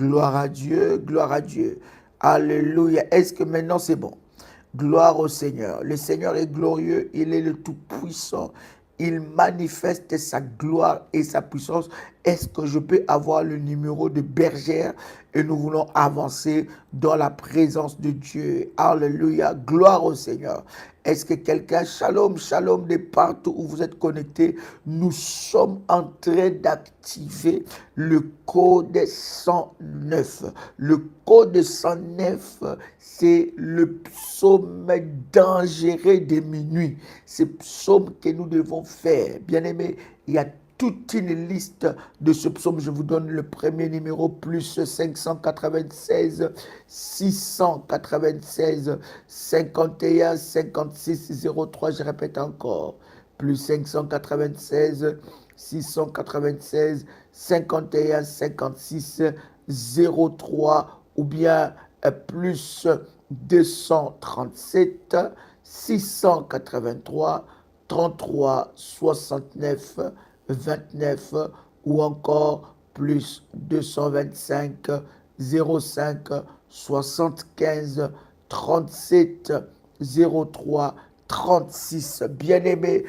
Gloire à Dieu, gloire à Dieu. Alléluia. Est-ce que maintenant c'est bon? Gloire au Seigneur. Le Seigneur est glorieux, il est le Tout-Puissant. Il manifeste sa gloire et sa puissance. Est-ce que je peux avoir le numéro de bergère? Et nous voulons avancer dans la présence de Dieu. Alléluia. Gloire au Seigneur. Est-ce que quelqu'un, shalom, shalom, de partout où vous êtes connectés, nous sommes en train d'activer le code 109. Le code 109, c'est le psaume dangereux de minuit. C'est le psaume que nous devons faire. Bien aimé, il y a toute une liste de ce psaume. Je vous donne le premier numéro, plus 596, 696, 51, 56, 03. Je répète encore, plus 596, 696, 51, 56, 03, ou bien plus 237, 683, 33, 69, 29, ou encore plus 225, 05, 75, 37, 03, 36. Bien-aimé,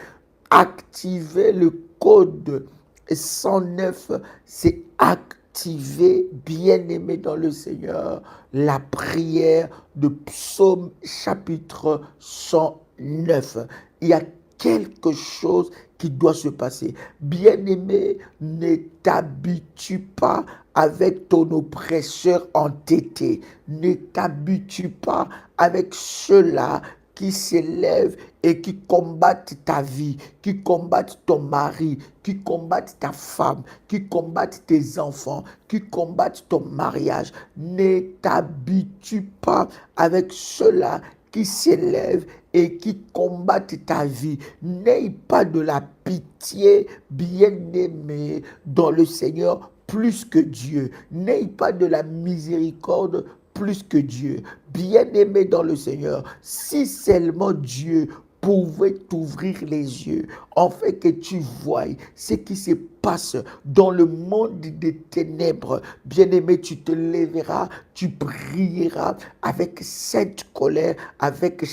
activez le code 109, c'est activer, bien-aimé dans le Seigneur, la prière de Psaume chapitre 109. Il y a quelque chose qui doit se passer. Bien-aimé, ne t'habitue pas avec ton oppresseur entêté. Ne t'habitue pas avec ceux-là qui s'élèvent et qui combattent ta vie, qui combattent ton mari, qui combattent ta femme, qui combattent tes enfants, qui combattent ton mariage. Ne t'habitue pas avec ceux-là qui s'élèvent et qui combattent ta vie. N'aie pas de la pitié, bien-aimé, dans le Seigneur, plus que Dieu. N'aie pas de la miséricorde plus que Dieu. Bien-aimé dans le Seigneur, si seulement Dieu pouvait t'ouvrir les yeux, en fait que tu voies ce qui se passe dans le monde des ténèbres. Bien-aimé, tu te lèveras, tu prieras avec cette colère, avec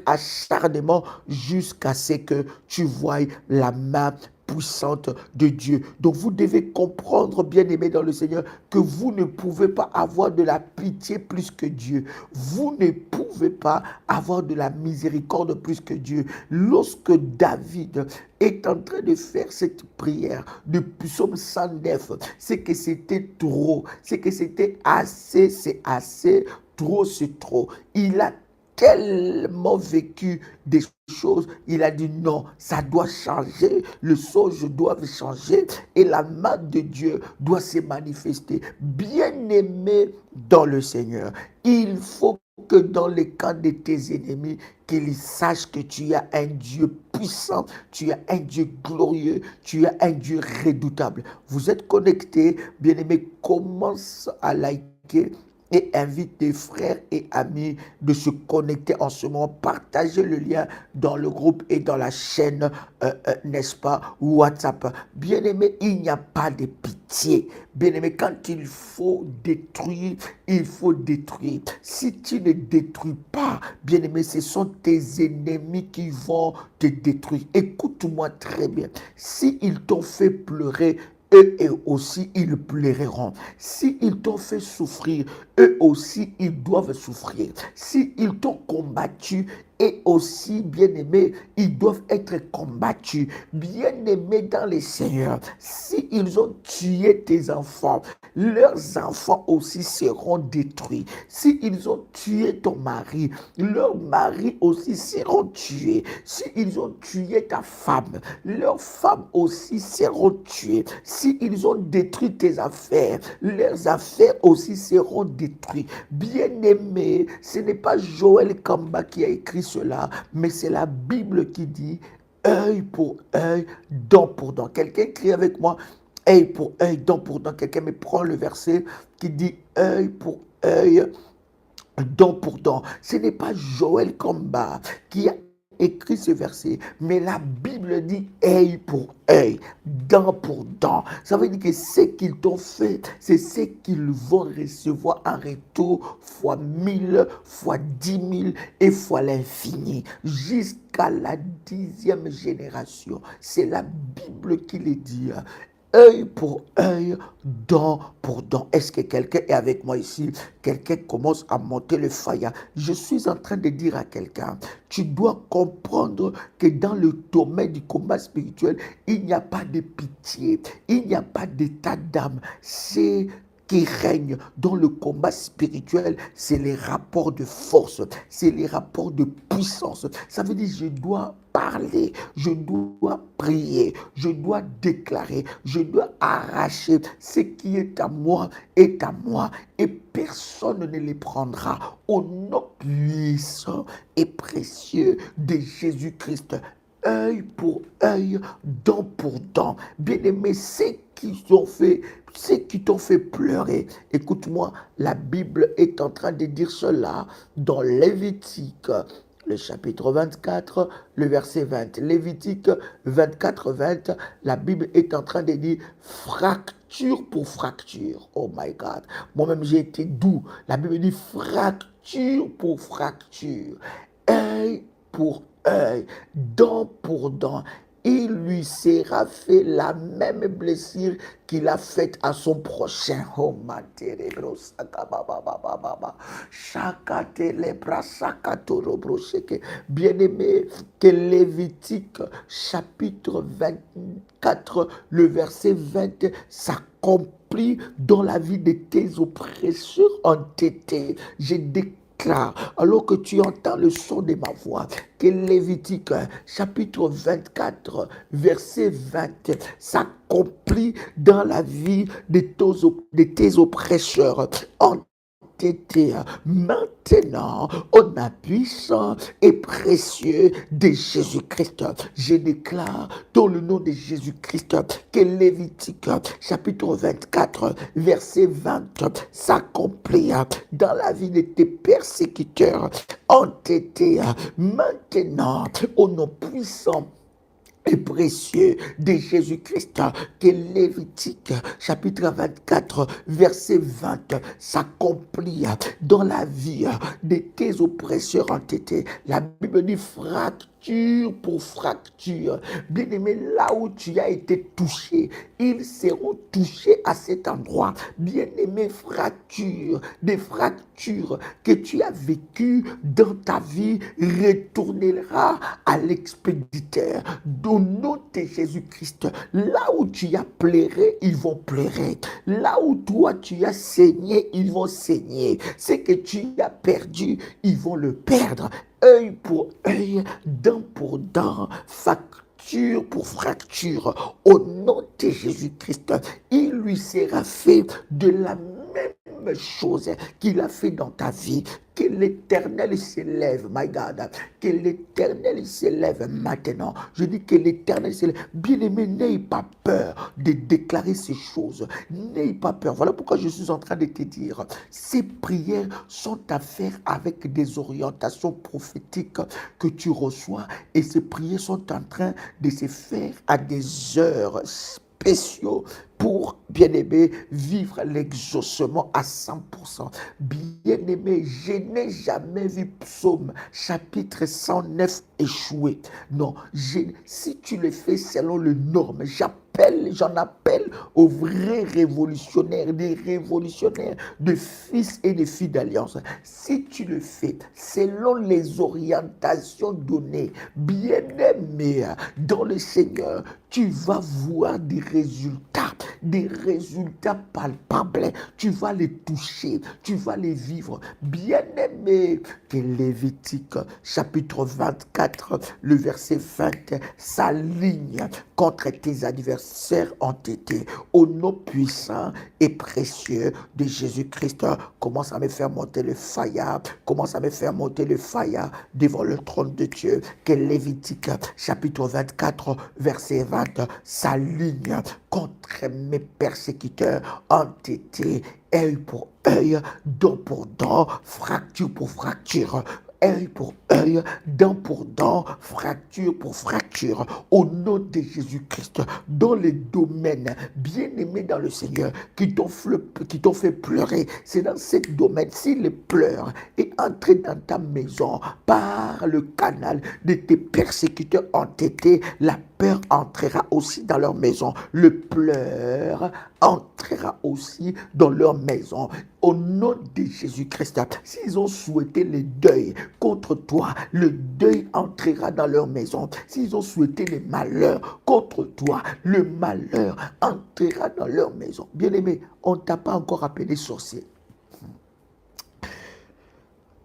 acharnement, jusqu'à ce que tu voies la main puissante de Dieu. Donc vous devez comprendre, bien-aimé dans le Seigneur, que vous ne pouvez pas avoir de la pitié plus que Dieu. Vous ne pouvez pas avoir de la miséricorde plus que Dieu. Lorsque David est en train de faire cette prière de psaume 109, c'est que c'était trop, c'est que c'était assez, c'est assez, trop, c'est trop. Il a tellement vécu des choses, il a dit non, ça doit changer, le songe doit changer et la main de Dieu doit se manifester. Bien-aimé dans le Seigneur, il faut que dans les camps de tes ennemis, qu'ils sachent que tu as un Dieu puissant, tu as un Dieu glorieux, tu as un Dieu redoutable. Vous êtes connectés, bien-aimé, commence à liker et invite tes frères et amis de se connecter en ce moment. Partagez le lien dans le groupe et dans la chaîne, n'est-ce pas, WhatsApp. Bien-aimé, il n'y a pas de pitié. Bien-aimé, quand il faut détruire, il faut détruire. Si tu ne détruis pas, bien-aimé, ce sont tes ennemis qui vont te détruire. Écoute-moi très bien. Si ils t'ont fait pleurer, eux aussi, ils pleureront. S'ils t'ont fait souffrir, eux aussi, ils doivent souffrir. S'ils t'ont combattu, et aussi, bien-aimés, ils doivent être combattus. Bien-aimés dans les Seigneurs, s'ils ont tué tes enfants, leurs enfants aussi seront détruits. S'ils ont tué ton mari, leurs maris aussi seront tués. S'ils ont tué ta femme, leurs femmes aussi seront tuées. S'ils ont détruit tes affaires, leurs affaires aussi seront détruites. Bien-aimé, ce n'est pas Joël Kamba qui a écrit cela, mais c'est la Bible qui dit œil pour œil, dent pour dent. Quelqu'un crie avec moi, œil pour œil, dent pour dent. Quelqu'un me prend le verset qui dit œil pour œil, dent pour dent. Ce n'est pas Joël Kamba qui a écrit ce verset, mais la Bible dit œil pour œil, dent pour dent. Ça veut dire que ce qu'ils t'ont fait, c'est ce qu'ils vont recevoir en retour, fois 1000, fois 10 000 et fois l'infini, jusqu'à la 10e génération. C'est la Bible qui le dit. Œil pour œil, dent pour dent. Est-ce que quelqu'un est avec moi ici? Quelqu'un commence à monter le faya. Je suis en train de dire à quelqu'un, tu dois comprendre que dans le domaine du combat spirituel, il n'y a pas de pitié, il n'y a pas d'état d'âme. C'est qui règne dans le combat spirituel, c'est les rapports de force, c'est les rapports de puissance. Ça veut dire je dois parler, je dois prier, je dois déclarer, je dois arracher ce qui est à moi et personne ne les prendra au nom puissant et précieux de Jésus-Christ. Œil pour œil, dent pour dent. Bien-aimé, ceux qui t'ont fait pleurer. Écoute-moi, la Bible est en train de dire cela dans Lévitique, le chapitre 24, le verset 20. Lévitique 24, 20, la Bible est en train de dire fracture pour fracture. Oh my God. Moi-même, j'ai été doux. La Bible dit fracture pour fracture. Œil pour œil, dent pour dent. Il lui sera fait la même blessure qu'il a faite à son prochain. Oh, bien-aimé, que Lévitique chapitre 24, le verset 20 s'accomplit dans la vie de tes oppresseurs entêtés. Je déclare alors que tu entends le son de ma voix, que Lévitique chapitre 24, verset 20 s'accomplit dans la vie de tes oppresseurs entêtés. Maintenant, au nom puissant et précieux de Jésus-Christ, je déclare dans le nom de Jésus-Christ que Lévitique chapitre 24, verset 20 s'accomplit dans la vie de tes persécuteurs entêtés. Maintenant, au nom puissant et précieux de Jésus-Christ, que Lévitique chapitre 24 verset 20 s'accomplit dans la vie de tes oppresseurs entêtés. La Bible dit fracture pour fracture. Bien-aimé, là où tu as été touché, ils seront touchés à cet endroit. Bien-aimé, des fractures que tu as vécues dans ta vie retournera à l'expéditeur. Au nom de Jésus-Christ, là où tu as pleuré, ils vont pleurer. Là où toi tu as saigné, ils vont saigner. Ce que tu as perdu, ils vont le perdre. Œil pour œil, dent pour dent, fracture pour fracture. Au nom de Jésus-Christ, il lui sera fait de la même chose qu'il a fait dans ta vie. Que l'Éternel s'élève, my God. Que l'Éternel s'élève maintenant. Je dis que l'Éternel s'élève. Bien-aimé, n'aie pas peur de déclarer ces choses. N'aie pas peur. Voilà pourquoi je suis en train de te dire. Ces prières sont à faire avec des orientations prophétiques que tu reçois. Et ces prières sont en train de se faire à des heures spéciaux pour, bien-aimé, vivre l'exaucement à 100%. Bien-aimé, je n'ai jamais vu Psaume chapitre 109 échouer. Non, si tu le fais selon les normes, j'en appelle aux vrais révolutionnaires, des révolutionnaires de fils et de filles d'alliance. Si tu le fais selon les orientations données, bien-aimé, dans le Seigneur, tu vas voir des résultats palpables. Tu vas les toucher, tu vas les vivre. Bien-aimé, que Lévitique chapitre 24, le verset 20 s'aligne contre tes adversaires entêtés. Au nom puissant et précieux de Jésus-Christ, commence à me faire monter le faya, commence à me faire monter le faya devant le trône de Dieu. Que Lévitique chapitre 24, verset 20 s'aligne contre mes persécuteurs entêtés, œil pour œil, dent pour dent, fracture pour fracture. œil pour œil, dent pour dent, fracture pour fracture, au nom de Jésus-Christ, dans les domaines, bien-aimés dans le Seigneur, qui t'ont fait pleurer, c'est dans ces domaines, si les pleurs est entré dans ta maison par le canal de tes persécuteurs entêtés, la peur entrera aussi dans leur maison. Le pleur entrera aussi dans leur maison. Au nom de Jésus-Christ, s'ils ont souhaité le deuil contre toi, le deuil entrera dans leur maison. S'ils ont souhaité le malheur contre toi, le malheur entrera dans leur maison. Bien-aimé, on ne t'a pas encore appelé sorcier.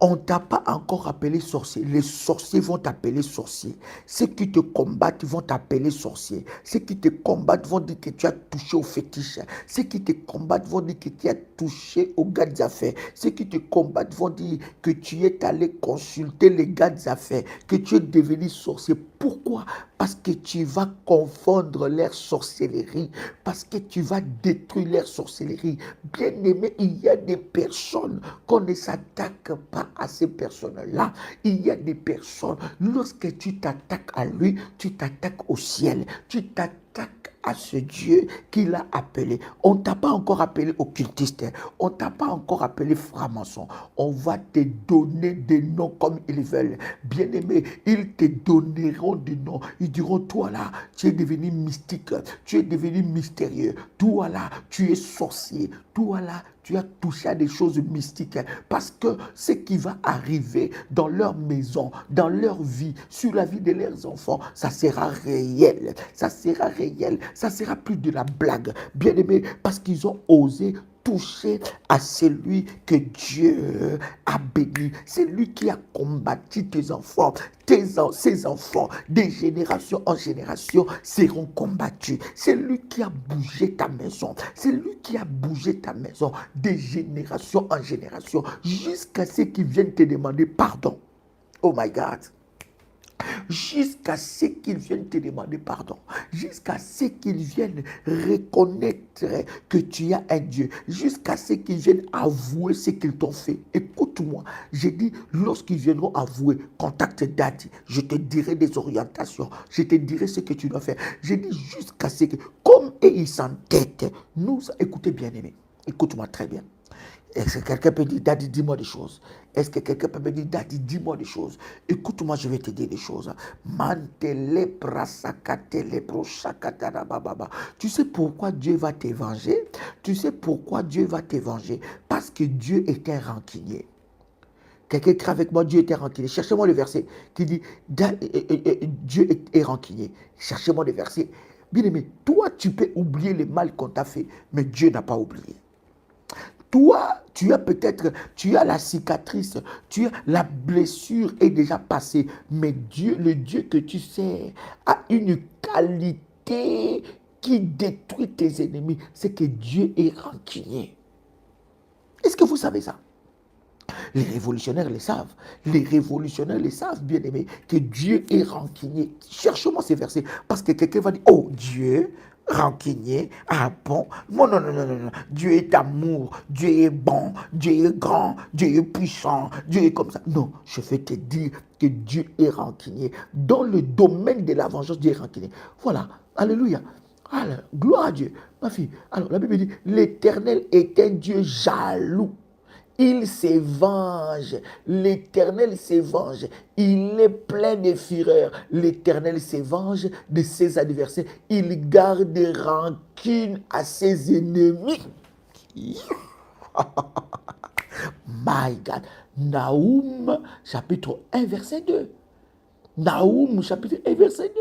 On ne t'a pas encore appelé sorcier. Les sorciers vont t'appeler sorcier. Ceux qui te combattent vont t'appeler sorcier. Ceux qui te combattent vont dire que tu as touché au fétiche. Ceux qui te combattent vont dire que tu as touché aux gars d'affaires. Ceux qui te combattent vont dire que tu es allé consulter les gars d'affaires, que tu es devenu sorcier. Pourquoi? Parce que tu vas confondre leur sorcellerie. Parce que tu vas détruire leur sorcellerie. Bien aimé, il y a des personnes qu'on ne s'attaque pas à ces personnes-là. Il y a des personnes, lorsque tu t'attaques à lui, tu t'attaques au ciel. Tu t'attaques à ce Dieu qui l'a appelé. On ne t'a pas encore appelé occultiste. On ne t'a pas encore appelé franc-maçon. On va te donner des noms comme ils veulent. Bien-aimé, ils te donneront des noms. Ils diront, toi là, tu es devenu mystique. Tu es devenu mystérieux. Toi là, tu es sorcier. Toi là, tu as touché à des choses mystiques. Parce que ce qui va arriver dans leur maison, dans leur vie, sur la vie de leurs enfants, ça sera réel. Ça sera réel. Ça sera plus de la blague. Bien aimé, parce qu'ils ont osé toucher à celui que Dieu a béni. C'est lui qui a combattu tes enfants. Ses enfants, de génération en génération, seront combattus. C'est lui qui a bougé ta maison. C'est lui qui a bougé ta maison de génération en génération jusqu'à ce qu'ils viennent te demander pardon. Oh my God. Jusqu'à ce qu'ils viennent te demander pardon, jusqu'à ce qu'ils viennent reconnaître que tu as un Dieu, jusqu'à ce qu'ils viennent avouer ce qu'ils t'ont fait. Écoute-moi, j'ai dit, lorsqu'ils viendront avouer, contacte Daddy, je te dirai des orientations, je te dirai ce que tu dois faire. J'ai dit jusqu'à ce que, comme ils s'entêtent, nous, écoutez bien aimé, écoute-moi très bien. Est-ce que quelqu'un peut dire, Daddy, dis-moi des choses? Est-ce que quelqu'un peut me dire, Daddy, dis-moi des choses? Écoute-moi, je vais te dire des choses. Tu sais pourquoi Dieu va te venger? Tu sais pourquoi Dieu va te venger? Parce que Dieu est un rancunier. Quelqu'un écrit avec moi, Dieu est un rancunier. Cherchez-moi le verset qui dit, Dieu est rancunier. Cherchez-moi le verset. Bien aimé, toi, tu peux oublier le mal qu'on t'a fait, mais Dieu n'a pas oublié. Toi, tu as la cicatrice, la blessure est déjà passée. Mais Dieu, le Dieu que tu sers, a une qualité qui détruit tes ennemis. C'est que Dieu est rancunier. Est-ce que vous savez ça? Les révolutionnaires le savent. Les révolutionnaires le savent, bien aimé, que Dieu est rancunier. Cherchez-moi ces versets. Parce que quelqu'un va dire, oh Dieu, rancunier, ah bon, non, non, non, non, non, Dieu est amour, Dieu est bon, Dieu est grand, Dieu est puissant, Dieu est comme ça. Non, je vais te dire que Dieu est rancunier. Dans le domaine de la vengeance, Dieu est rancunier. Voilà, alléluia. Alors, gloire à Dieu. Ma fille, alors la Bible dit, l'Éternel est un Dieu jaloux. Il se venge. L'Éternel se venge. Il est plein de fureur. L'Éternel se venge de ses adversaires. Il garde rancune à ses ennemis. My God. Naoum, chapitre 1, verset 2. Naoum, chapitre 1, verset 2.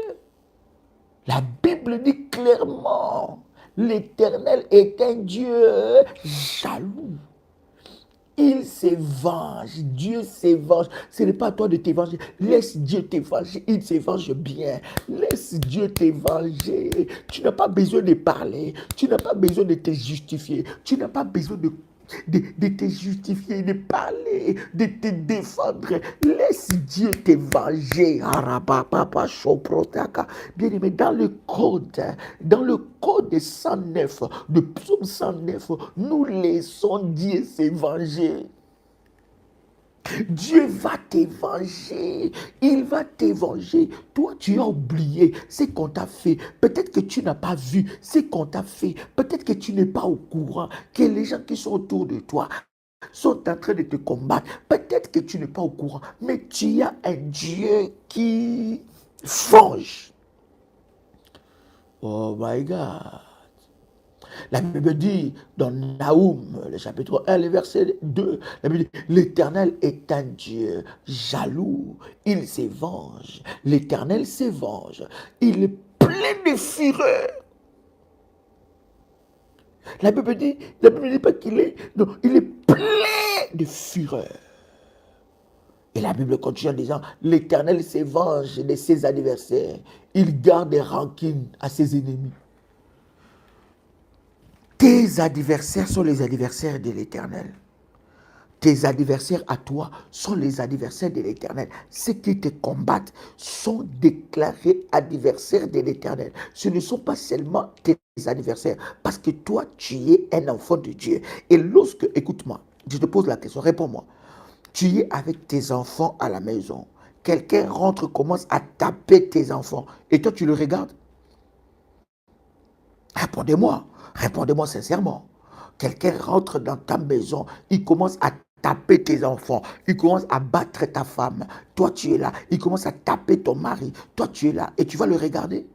La Bible dit clairement, l'Éternel est un Dieu jaloux. Il se venge, Dieu se venge. Ce n'est pas à toi de te venger. Laisse Dieu te venger, il se venge bien. Laisse Dieu te venger. Tu n'as pas besoin de parler, tu n'as pas besoin de te justifier, tu n'as pas besoin de te justifier, de parler, de te défendre. Laisse Dieu te venger. Bien aimé, dans le code de 109, de psaume 109, nous laissons Dieu se venger. Dieu va t'évanger. Il va t'évanger. Toi, tu as oublié ce qu'on t'a fait. Peut-être que tu n'as pas vu ce qu'on t'a fait. Peut-être que tu n'es pas au courant que les gens qui sont autour de toi sont en train de te combattre. Peut-être que tu n'es pas au courant, mais tu as un Dieu qui venge. Oh my God. La Bible dit dans Naoum, le chapitre 1, le verset 2, la Bible dit, l'Éternel est un Dieu jaloux, il se venge. L'Éternel se venge. Il est plein de fureur. La Bible dit pas qu'il est, non, il est plein de fureur. Et la Bible continue en disant, l'Éternel se venge de ses adversaires. Il garde des rancunes à ses ennemis. Tes adversaires sont les adversaires de l'Éternel. Tes adversaires à toi sont les adversaires de l'Éternel. Ceux qui te combattent sont déclarés adversaires de l'Éternel. Ce ne sont pas seulement tes adversaires, parce que toi, tu es un enfant de Dieu. Et lorsque, écoute-moi, je te pose la question, réponds-moi. Tu es avec tes enfants à la maison. Quelqu'un rentre, commence à taper tes enfants. Et toi, tu le regardes? Répondez-moi. Répondez-moi sincèrement. Quelqu'un rentre dans ta maison, il commence à taper tes enfants, il commence à battre ta femme. Toi, tu es là. Il commence à taper ton mari. Toi, tu es là. Et tu vas le regarder.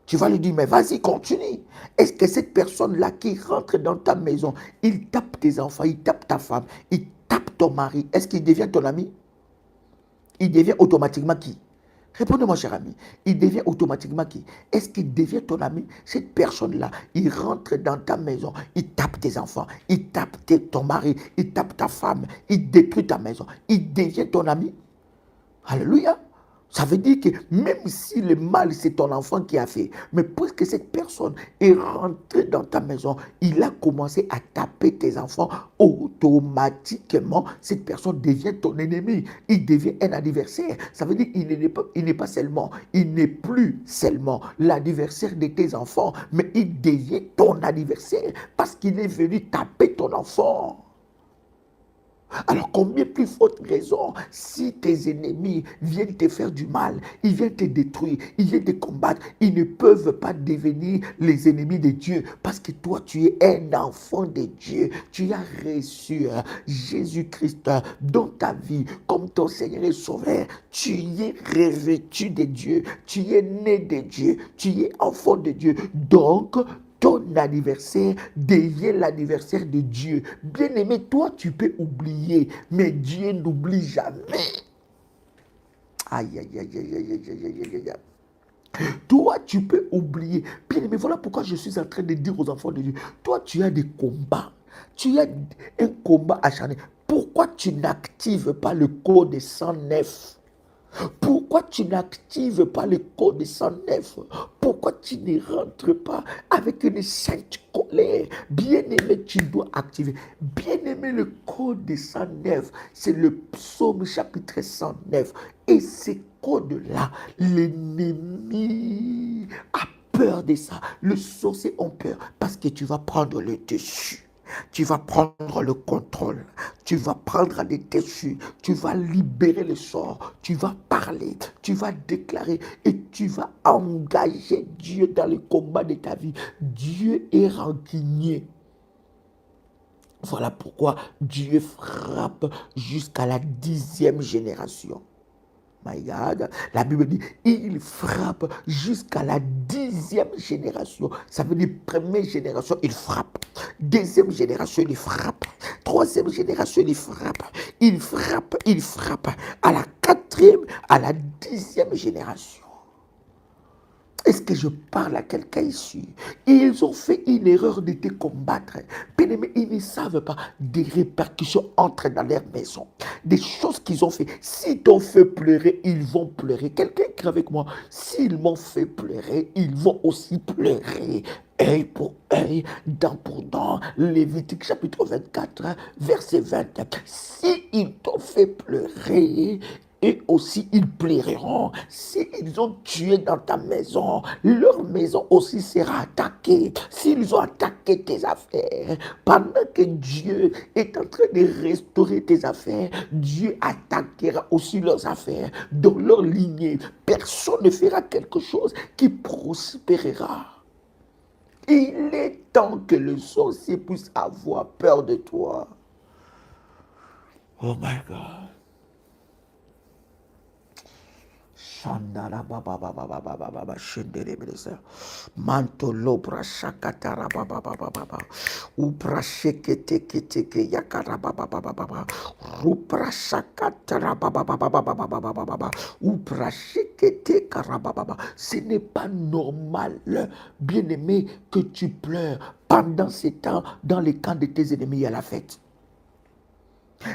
Tu vas lui dire, mais vas-y, continue. Est-ce que cette personne-là qui rentre dans ta maison, il tape tes enfants, il tape ta femme, il tape ton mari, est-ce qu'il devient ton ami? Il devient automatiquement qui? Répondez-moi, cher ami. Il devient automatiquement qui? Est-ce qu'il devient ton ami? Cette personne-là, il rentre dans ta maison, il tape tes enfants, il tape ton mari, il tape ta femme, il détruit ta maison. Il devient ton ami? Alléluia. Ça veut dire que même si le mal, c'est ton enfant qui a fait, mais puisque cette personne est rentrée dans ta maison, il a commencé à taper tes enfants, automatiquement, cette personne devient ton ennemi. Il devient un adversaire. Ça veut dire qu'il n'est pas seulement, il n'est plus seulement l'adversaire de tes enfants, mais il devient ton adversaire parce qu'il est venu taper ton enfant. Alors combien plus forte raison, si tes ennemis viennent te faire du mal, ils viennent te détruire, ils viennent te combattre, ils ne peuvent pas devenir les ennemis de Dieu parce que toi tu es un enfant de Dieu, tu as reçu Jésus-Christ dans ta vie comme ton Seigneur et Sauveur, tu es revêtu de Dieu, tu es né de Dieu, tu es enfant de Dieu, donc ton anniversaire devient l'anniversaire de Dieu. Bien-aimé, toi, tu peux oublier, mais Dieu n'oublie jamais. Aïe, aïe, aïe, aïe, aïe, aïe, aïe, aïe, aïe. Toi, tu peux oublier. Bien-aimé, voilà pourquoi je suis en train de dire aux enfants de Dieu, toi, tu as des combats. Tu as un combat acharné. Pourquoi tu n'actives pas le code 109? Pourquoi tu n'actives pas le code 109? Pourquoi tu ne rentres pas avec une sainte colère? Bien-aimé, tu dois activer. Bien-aimé, le code 109, c'est le psaume chapitre 109. Et ce code-là, l'ennemi a peur de ça. Le sorcier a peur parce que tu vas prendre le dessus. Tu vas prendre le contrôle, tu vas prendre les dessus, tu vas libérer le sort, tu vas parler, tu vas déclarer et tu vas engager Dieu dans le combat de ta vie. Dieu est rancunier. Voilà pourquoi Dieu frappe jusqu'à la 10e génération. My God. La Bible dit, il frappe jusqu'à la 10e génération. Ça veut dire, première génération, il frappe. Deuxième génération, il frappe. Troisième génération, il frappe. Il frappe, il frappe. À la 4e, à la 10e génération. Est-ce que je parle à quelqu'un ici? Ils ont fait une erreur de te combattre. Bien-aimés, ils ne savent pas des répercussions entrent dans leur maison. Des choses qu'ils ont fait. S'ils t'ont fait pleurer, ils vont pleurer. Quelqu'un qui est avec moi, s'ils m'ont fait pleurer, ils vont aussi pleurer. Œil pour œil, dent pour dent. Lévitique chapitre 24, verset 20. S'ils t'ont fait pleurer, eux aussi ils périront. S'ils ont tué dans ta maison, leur maison aussi sera attaquée. S'ils ont attaqué tes affaires, pendant que Dieu est en train de restaurer tes affaires, Dieu attaquera aussi leurs affaires. Dans leur lignée, personne ne fera quelque chose qui prospérera. Il est temps que le sorcier puisse avoir peur de toi. Oh my God. Shandara baba baba baba baba shendere bresa. Mantolo brashakatara baba baba baba. Upra shekete kete ke yakara baba baba baba. Rupra shakatara baba baba baba baba baba. Upra shekete karaba baba. Ce n'est pas normal, bien-aimé, que tu pleures pendant ces temps dans les camps de tes ennemis à la fête.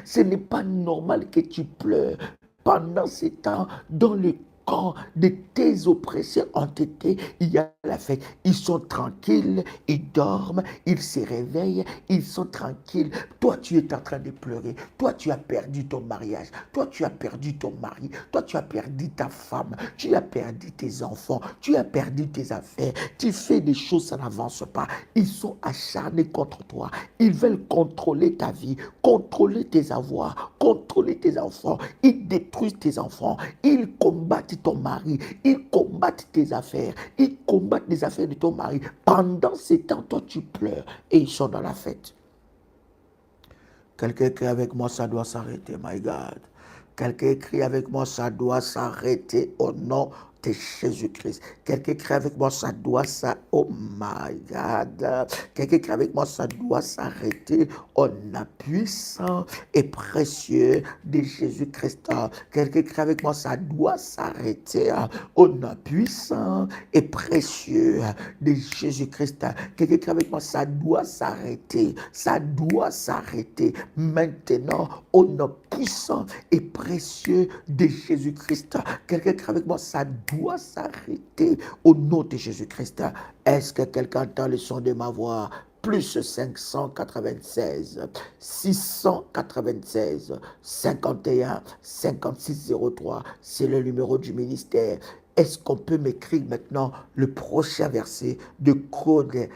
Ce n'est pas normal que tu pleures pendant ces temps dans le camp de tes oppresseurs entêtés. Il y a la fête. Ils sont tranquilles, ils dorment, ils se réveillent, ils sont tranquilles. Toi, tu es en train de pleurer. Toi, tu as perdu ton mariage. Toi, tu as perdu ton mari. Toi, tu as perdu ta femme. Tu as perdu tes enfants. Tu as perdu tes affaires. Tu fais des choses, ça n'avance pas. Ils sont acharnés contre toi. Ils veulent contrôler ta vie, contrôler tes avoirs, contrôler tes enfants. Ils détruisent tes enfants. Ils combattent ton mari. Ils combattent tes affaires. Ils combattent les affaires de ton mari. Pendant ces temps, toi, tu pleures et ils sont dans la fête. Quelqu'un crie avec moi, ça doit s'arrêter, my God. Quelqu'un crie avec moi, ça doit s'arrêter au nom de Jésus-Christ. Quelqu'un crie avec moi, ça doit s'arrêter. Oh my God. Quelqu'un crie avec moi, ça doit s'arrêter au nom puissant et précieux de Jésus-Christ. Quelqu'un crie avec moi, ça doit s'arrêter au nom puissant et précieux de Jésus-Christ. Quelqu'un crie avec moi, ça doit s'arrêter. Ça doit s'arrêter maintenant au nom puissant et précieux de Jésus-Christ. Quelqu'un crie avec moi, ça doit s'arrêter au nom de Jésus-Christ. Est-ce que quelqu'un entend le son de ma voix? Plus 596 696 51 56 03, c'est le numéro du ministère. Est-ce qu'on peut m'écrire maintenant le prochain verset du code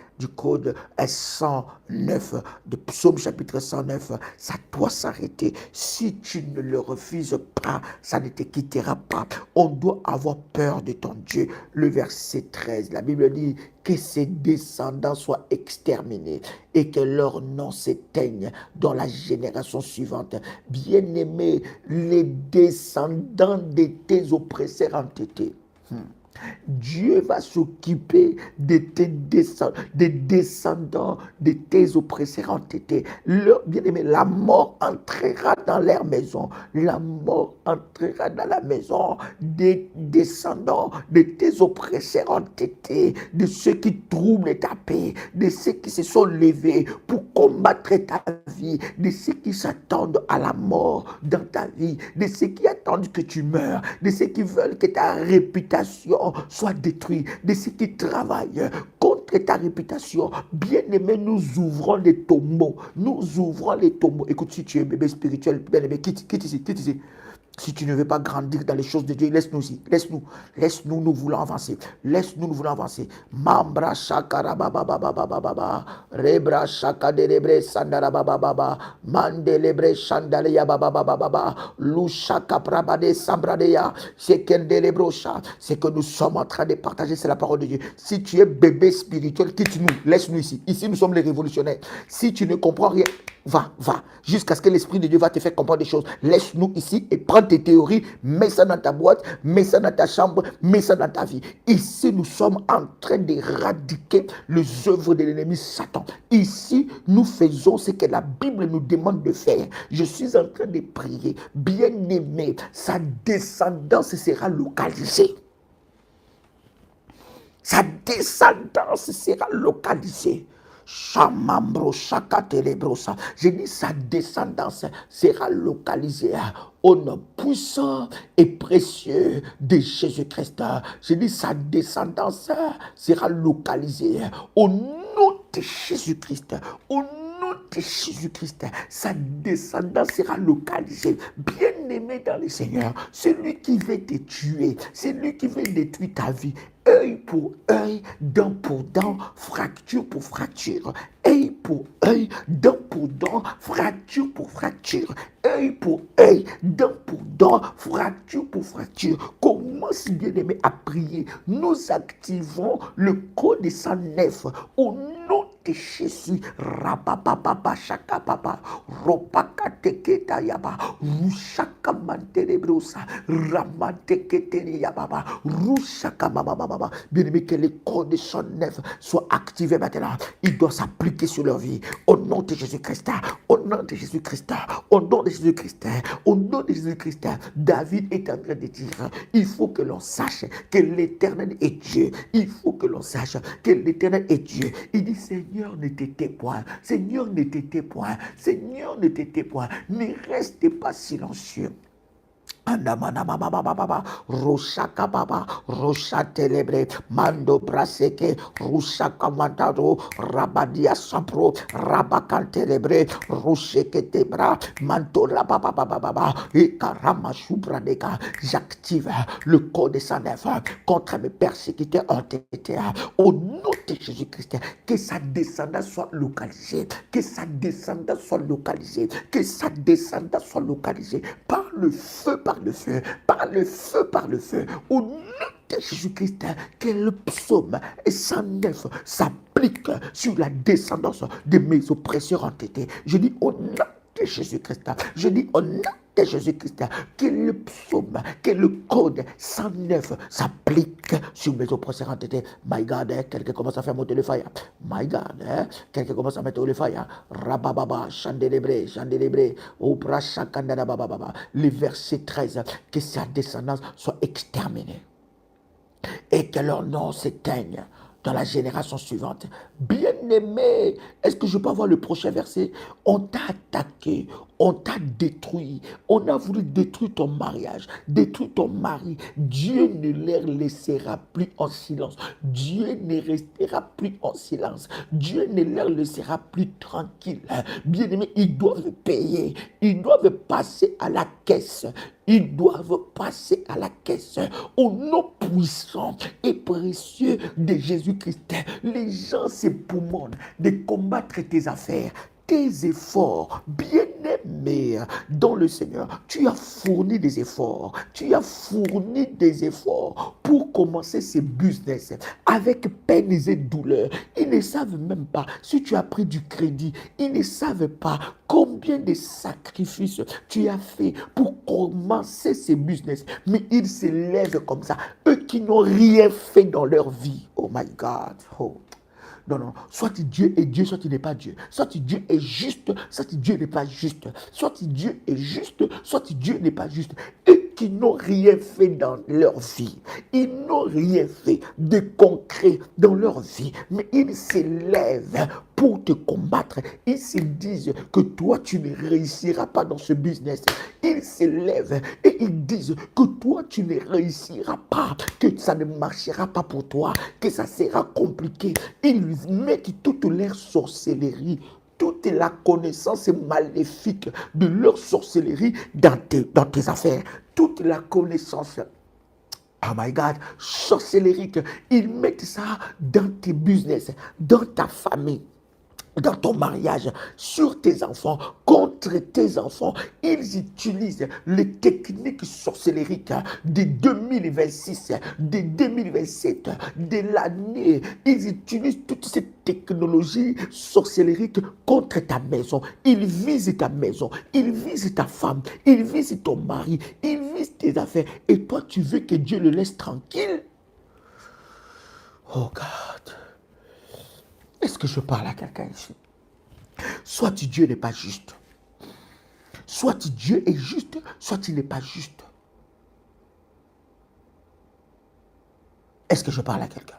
109, de Psaume chapitre 109? Ça doit s'arrêter. Si tu ne le refuses pas, ça ne te quittera pas. On doit avoir peur de ton Dieu. Le verset 13, la Bible dit que ses descendants soient exterminés et que leur nom s'éteigne dans la génération suivante. Bien-aimés, les descendants de tes oppresseurs entêtés, Dieu va s'occuper de tes descendants, des descendants de tes oppresseurs entêtés. Bien-aimé, la mort entrera dans leur maison. La mort entrera dans la maison des descendants de tes oppresseurs entêtés, de ceux qui troublent ta paix, de ceux qui se sont levés pour combattre ta vie, de ceux qui s'attendent à la mort dans ta vie, de ceux qui attendent que tu meurs, de ceux qui veulent que ta réputation soit détruite, de ceux qui travaillent contre ta réputation. Bien-aimé, nous ouvrons les tombeaux. Nous ouvrons les tombeaux. Écoute, si tu es bébé spirituel, bien-aimé, quitte ici, quitte ici. Si tu ne veux pas grandir dans les choses de Dieu, laisse-nous ici. Laisse-nous, nous voulons avancer. Laisse-nous, nous voulons avancer. Mambra shakara baba baba baba baba. Rebra shakaderebre sandara baba baba. Mandelebre shandaleya baba baba baba. Lushaka prabade sambradeya. Sekendelebrocha. C'est que nous sommes en train de partager, c'est la parole de Dieu. Si tu es bébé spirituel, quitte-nous. Laisse-nous ici. Ici, nous sommes les révolutionnaires. Si tu ne comprends rien, va, jusqu'à ce que l'Esprit de Dieu va te faire comprendre des choses. Laisse-nous ici et prends tes théories, mets ça dans ta boîte, mets ça dans ta chambre, mets ça dans ta vie. Ici, nous sommes en train d'éradiquer les œuvres de l'ennemi Satan. Ici, nous faisons ce que la Bible nous demande de faire. Je suis en train de prier. Bien-aimé, sa descendance sera localisée. Sa descendance sera localisée. Chamambro, chakatelebrosa. Je dis sa descendance sera localisée au nom puissant et précieux de Jésus-Christ. Je dis sa descendance sera localisée au nom de Jésus-Christ. Au nom de Jésus-Christ, sa descendance sera localisée. Bien-aimé dans le Seigneur, celui qui veut te tuer, celui qui veut détruire ta vie, œil pour œil, dent pour dent, fracture pour fracture, œil pour œil, dent pour dent, fracture pour fracture, œil pour œil, dent pour dent, fracture pour fracture. Commence, bien-aimé, à prier. Nous activons le code 109 au nom de Jésus. Rabababa shaka papa, ropaka teketa yaba, rushaka mantelebrosa, ramantekete yababa, rushaka mama. Bien-aimé, que le code 109 soit activé maintenant. Il doit s'appliquer sur leur vie. Au nom de Jésus-Christ, au nom de Jésus-Christ, au nom de Jésus-Christ, au nom de Jésus-Christ. David est en train de dire, il faut que l'on sache que l'Éternel est Dieu. Il faut que l'on sache que l'Éternel est Dieu. Il dit, Seigneur, ne t'étais point. Seigneur, ne t'étais point. Seigneur, ne t'étais point. Ne restez pas silencieux. Roshaka baba, Rosha telebre, Mando braseke, Rushaka matado, Rabadia sampro, Rabakan telebre, Rosheke tebra, Manto rababa, et Karama subradeka. J'active le code 109 contre mes persécuteurs entêtés. Au nom de Jésus-Christ, que sa descendance soit localisée, que sa descendance soit localisée, que sa descendance soit localisée par le feu, par le feu, par le feu, par le feu, au nom de Jésus-Christ, que le psaume 109 s'applique sur la descendance de mes oppresseurs entêtés. Je dis au nom de Jésus-Christ, je dis au nom de Jésus-Christ, que le psaume, que le code 109 s'applique sur mes oppresseurs entêtés. My God, quelqu'un commence à faire monter le fire. My God, quelqu'un commence à mettre le fire. Rabababa, chandélébré, obra chakandana bababa. Le verset 13, que sa descendance soit exterminée et que leur nom s'éteigne dans la génération suivante. Bien-aimé, est-ce que je peux avoir le prochain verset? On t'a attaqué, on t'a détruit, on a voulu détruire ton mariage, détruire ton mari. Dieu ne les laissera plus en silence. Dieu ne restera plus en silence. Dieu ne les laissera plus tranquille. Bien-aimé, ils doivent payer, ils doivent passer à la caisse. Ils doivent passer à la caisse. Au nom puissant et précieux de Jésus-Christ, les gens s'époumonent de combattre tes affaires, tes efforts, bien-aimés dans le Seigneur. Tu as fourni des efforts. Tu as fourni des efforts pour commencer ce business avec peines et douleurs. Ils ne savent même pas si tu as pris du crédit. Ils ne savent pas combien de sacrifices tu as fait pour commencer ce business. Mais ils se lèvent comme ça. Eux qui n'ont rien fait dans leur vie. Oh my God. Oh. Non. Soit Dieu est Dieu, soit il n'est pas Dieu. Soit Dieu est juste, soit Dieu n'est pas juste. Soit Dieu est juste, soit Dieu n'est pas juste. Eux qui n'ont rien fait dans leur vie. Ils n'ont rien fait de concret dans leur vie. Mais ils se lèvent pour te combattre. Ils se disent que toi, tu ne réussiras pas dans ce business. Ils se lèvent et ils disent que toi, tu ne réussiras pas, que ça ne marchera pas pour toi, que ça sera compliqué. Ils mettent toute leur sorcellerie, toute la connaissance maléfique de leur sorcellerie dans tes affaires. Toute la connaissance, oh my God, sorcellerique, ils mettent ça dans tes business, dans ta famille, dans ton mariage, sur tes enfants, contre tes enfants. Ils utilisent les techniques sorcelleriques de 2026, de 2027, de l'année. Ils utilisent toutes ces technologies sorcelleriques contre ta maison. Ils visent ta maison, ils visent ta femme, ils visent ton mari, ils visent tes affaires. Et toi, tu veux que Dieu le laisse tranquille? Oh God. Est-ce que je parle à quelqu'un ici? Soit Dieu n'est pas juste. Soit Dieu est juste, soit il n'est pas juste. Est-ce que je parle à quelqu'un?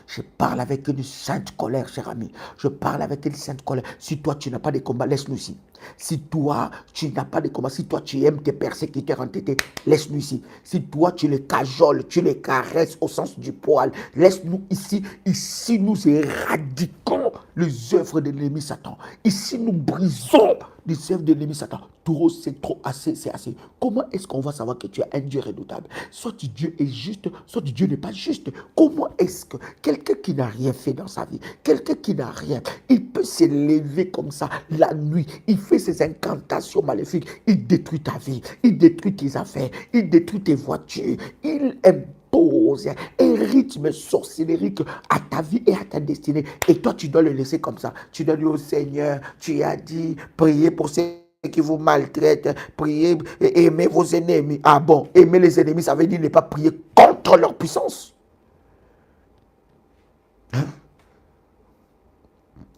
Je parle avec une sainte colère, cher ami. Je parle avec une sainte colère. Si toi, tu n'as pas de combat, laisse-nous ici. Si toi, tu n'as pas de combat, si toi, tu aimes tes persécuteurs entêtés, laisse-nous ici. Si toi, tu les cajoles, tu les caresses au sens du poil, laisse-nous ici. Ici, nous éradiquons les œuvres de l'ennemi Satan. Ici, nous brisons les œuvres de l'ennemi Satan. Trop, c'est trop, assez, c'est assez. Comment est-ce qu'on va savoir que tu as un Dieu redoutable? Soit Dieu est juste, soit Dieu n'est pas juste. Comment est-ce que quelqu'un qui n'a rien fait dans sa vie, quelqu'un qui n'a rien, il peut s'élever comme ça la nuit, il fait ses incantations maléfiques, il détruit ta vie, il détruit tes affaires, il détruit tes voitures, il impose un rythme sorcellérique à ta vie et à ta destinée. Et toi, tu dois le laisser comme ça. Tu dois dire au Seigneur, tu as dit, priez pour ceux qui vous maltraitent, priez et aimez vos ennemis. Ah bon, aimer les ennemis, ça veut dire ne pas prier contre leur puissance.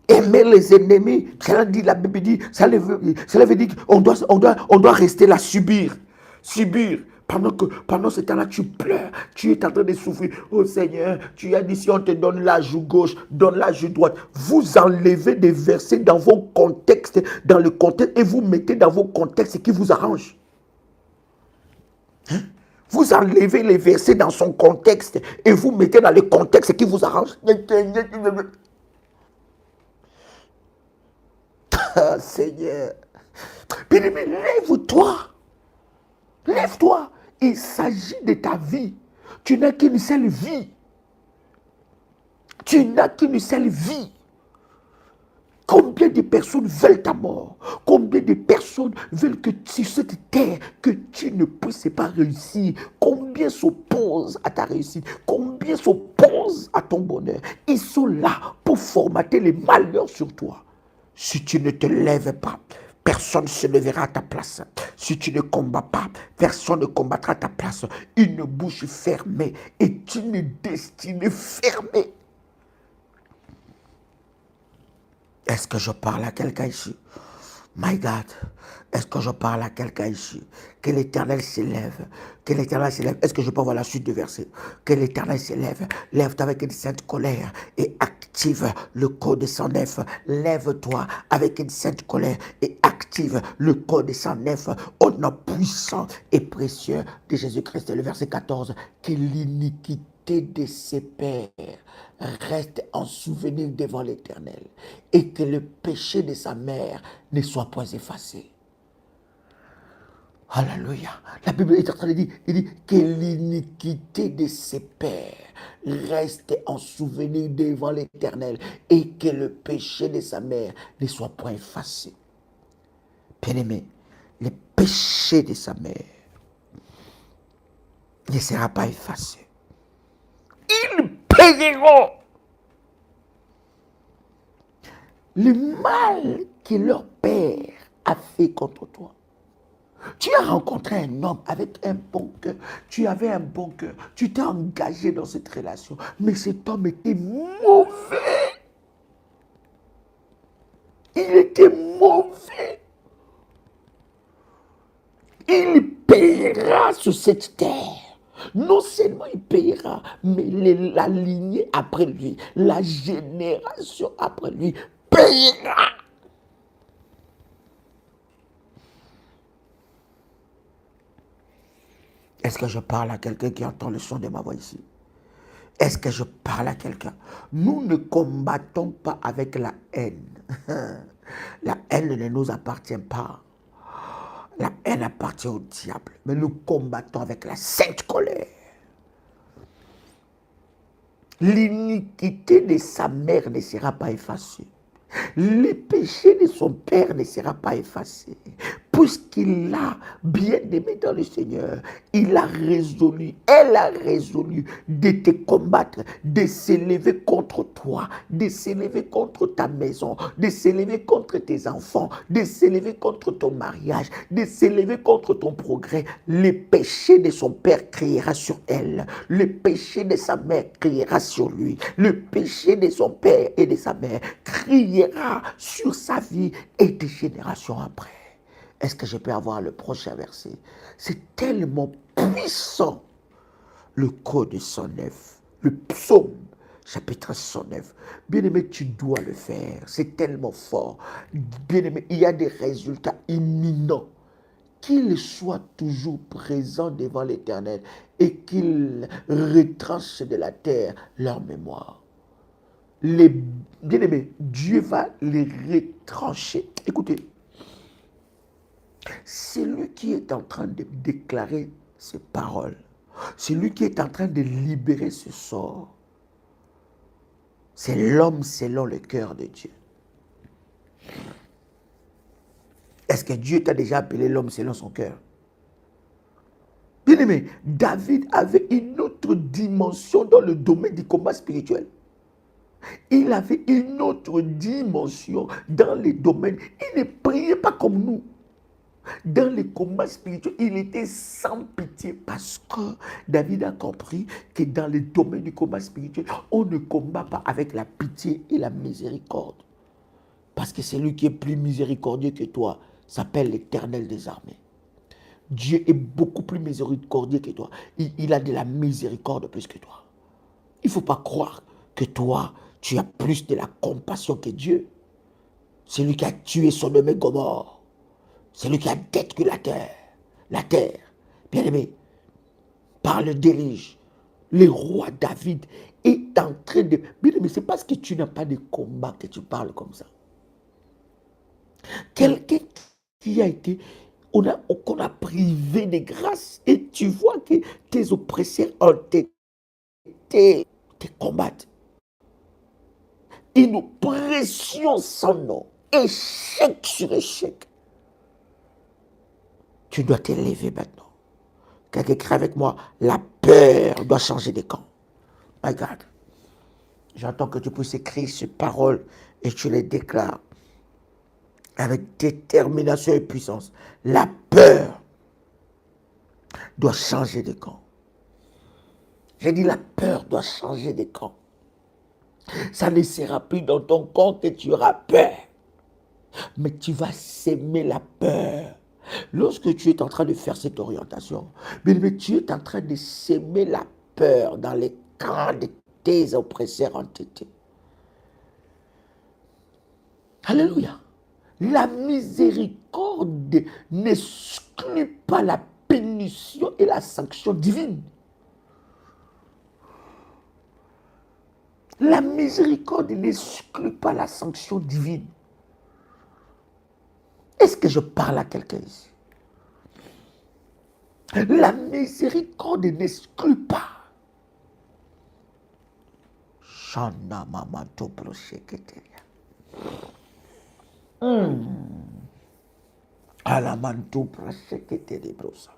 Aimer les ennemis, cela dit, la Bible dit, cela veut dire qu'on doit rester là, subir. Subir. Pendant ce temps-là, tu pleures, tu es en train de souffrir. Oh Seigneur, tu as dit si on te donne la joue gauche, donne la joue droite. Vous enlevez des versets dans vos contextes, dans le contexte, et vous mettez dans vos contextes qui vous arrangent. Vous enlevez les versets dans son contexte et vous mettez dans le contexte qui vous arrange. Ah, Seigneur. Bien-aimé, lève-toi. Lève-toi. Il s'agit de ta vie. Tu n'as qu'une seule vie. Tu n'as qu'une seule vie. Combien de personnes veulent ta mort? Combien de personnes veulent que sur cette terre, que tu ne puisses pas réussir? Combien s'opposent à ta réussite? Combien s'opposent à ton bonheur? Ils sont là pour formater les malheurs sur toi. Si tu ne te lèves pas, personne ne se lèvera à ta place. Si tu ne combats pas, personne ne combattra à ta place. Une bouche fermée est une destinée fermée. Est-ce que je parle à quelqu'un ici? My God, est-ce que je parle à quelqu'un ici? Que l'Éternel s'élève. Que l'Éternel s'élève. Est-ce que je peux voir la suite du verset? Que l'Éternel s'élève. Lève-toi avec une sainte colère et active le code 109. Lève-toi avec une sainte colère et active le code 109 au nom puissant et précieux de Jésus-Christ. Le verset 14. Que l'iniquité de ses pères reste en souvenir devant l'Éternel et que le péché de sa mère ne soit point effacé. Alléluia. La Bible est en train de dire, il dit que l'iniquité de ses pères reste en souvenir devant l'Éternel et que le péché de sa mère ne soit point effacé. Bien-aimé, le péché de sa mère ne sera pas effacé. Ils paieront le mal que leur père a fait contre toi. Tu as rencontré un homme avec un bon cœur. Tu avais un bon cœur. Tu t'es engagé dans cette relation. Mais cet homme était mauvais. Il était mauvais. Il payera sur cette terre. Non seulement il payera, mais la lignée après lui, la génération après lui payera. Est-ce que je parle à quelqu'un qui entend le son de ma voix ici? Est-ce que je parle à quelqu'un? Nous ne combattons pas avec la haine. La haine ne nous appartient pas. La haine appartient au diable. Mais nous combattons avec la sainte colère. L'iniquité de sa mère ne sera pas effacée. Le péché de son père ne sera pas effacé. Puisqu'il a bien aimé dans le Seigneur, il a résolu, elle a résolu de te combattre, de s'élever contre toi, de s'élever contre ta maison, de s'élever contre tes enfants, de s'élever contre ton mariage, de s'élever contre ton progrès. Le péché de son père criera sur elle. Le péché de sa mère criera sur lui. Le péché de son père et de sa mère criera sur sa vie et des générations après. Est-ce que je peux avoir le prochain verset? C'est tellement puissant. Le code 109, le psaume, chapitre 109. Bien-aimé, tu dois le faire. C'est tellement fort. Bien-aimé, il y a des résultats imminents. Qu'ils soient toujours présents devant l'Éternel et qu'ils retranchent de la terre leur mémoire. les bien-aimés, Dieu va les retrancher. Écoutez, c'est lui qui est en train de déclarer ces paroles. C'est lui qui est en train de libérer ce sort. C'est l'homme selon le cœur de Dieu. Est-ce que Dieu t'a déjà appelé l'homme selon son cœur? Bien-aimé, David avait une autre dimension dans le domaine du combat spirituel. Il avait une autre dimension dans les domaines. Il ne priait pas comme nous. Dans les combats spirituels, il était sans pitié parce que David a compris que dans les domaines du combat spirituel, on ne combat pas avec la pitié et la miséricorde. Parce que celui qui est plus miséricordieux que toi s'appelle l'Éternel des armées. Dieu est beaucoup plus miséricordieux que toi. Il a de la miséricorde plus que toi. Il ne faut pas croire que toi, tu as plus de la compassion que Dieu. C'est lui qui a tué Sodome et Gomorrhe. C'est lui qui a détruit la terre. La terre. Bien-aimé, par le déluge, le roi David est en train de... Bien-aimé, c'est parce que tu n'as pas de combat que tu parles comme ça. Quelqu'un qui a été... qu'on a privé de grâce et tu vois que tes oppresseurs ont été te combattent. Et nous pressions son nom, échec sur échec. Tu dois te lever maintenant. Quelqu'un écrit avec moi, la peur doit changer de camp. My God, j'entends que tu puisses écrire ces paroles et tu les déclares avec détermination et puissance. La peur doit changer de camp. J'ai dit la peur doit changer de camp. Ça ne sera plus dans ton camp que tu auras peur. Mais tu vas s'aimer la peur. Lorsque tu es en train de faire cette orientation, mais tu es en train de s'aimer la peur dans les camps de tes oppresseurs entêtés. Alléluia. La miséricorde n'exclut pas la punition et la sanction divine. La miséricorde n'exclut pas la sanction divine. Est-ce que je parle à quelqu'un ici? La miséricorde n'exclut pas. Chana mamato procheketeria. Alamanto procheketeria brosa.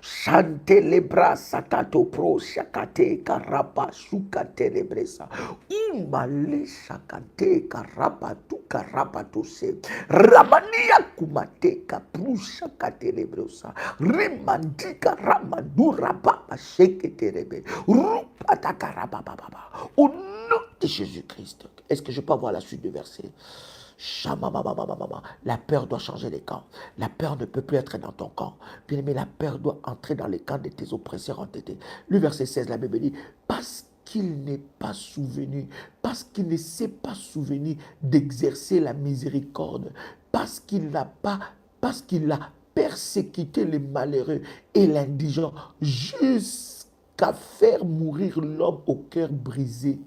Chante le brasa kato pro shakate karapa sukate le bresa. Imale shakate karapa tu karapa tu se. Ramania kumate kapru shakate le brosa. Remandika ramadura papa shekete rebe. Rupata karapa baba. Au nom de Jésus-Christ. Est-ce que je peux avoir la suite du verset? La peur doit changer les camps. La peur ne peut plus être dans ton camp. Bien-aimé, la peur doit entrer dans les camps de tes oppresseurs entêtés. Le verset 16, la Bible dit, parce qu'il n'est pas souvenu, parce qu'il ne s'est pas souvenu d'exercer la miséricorde, parce qu'il a persécuté les malheureux et l'indigent jusqu'à faire mourir l'homme au cœur brisé.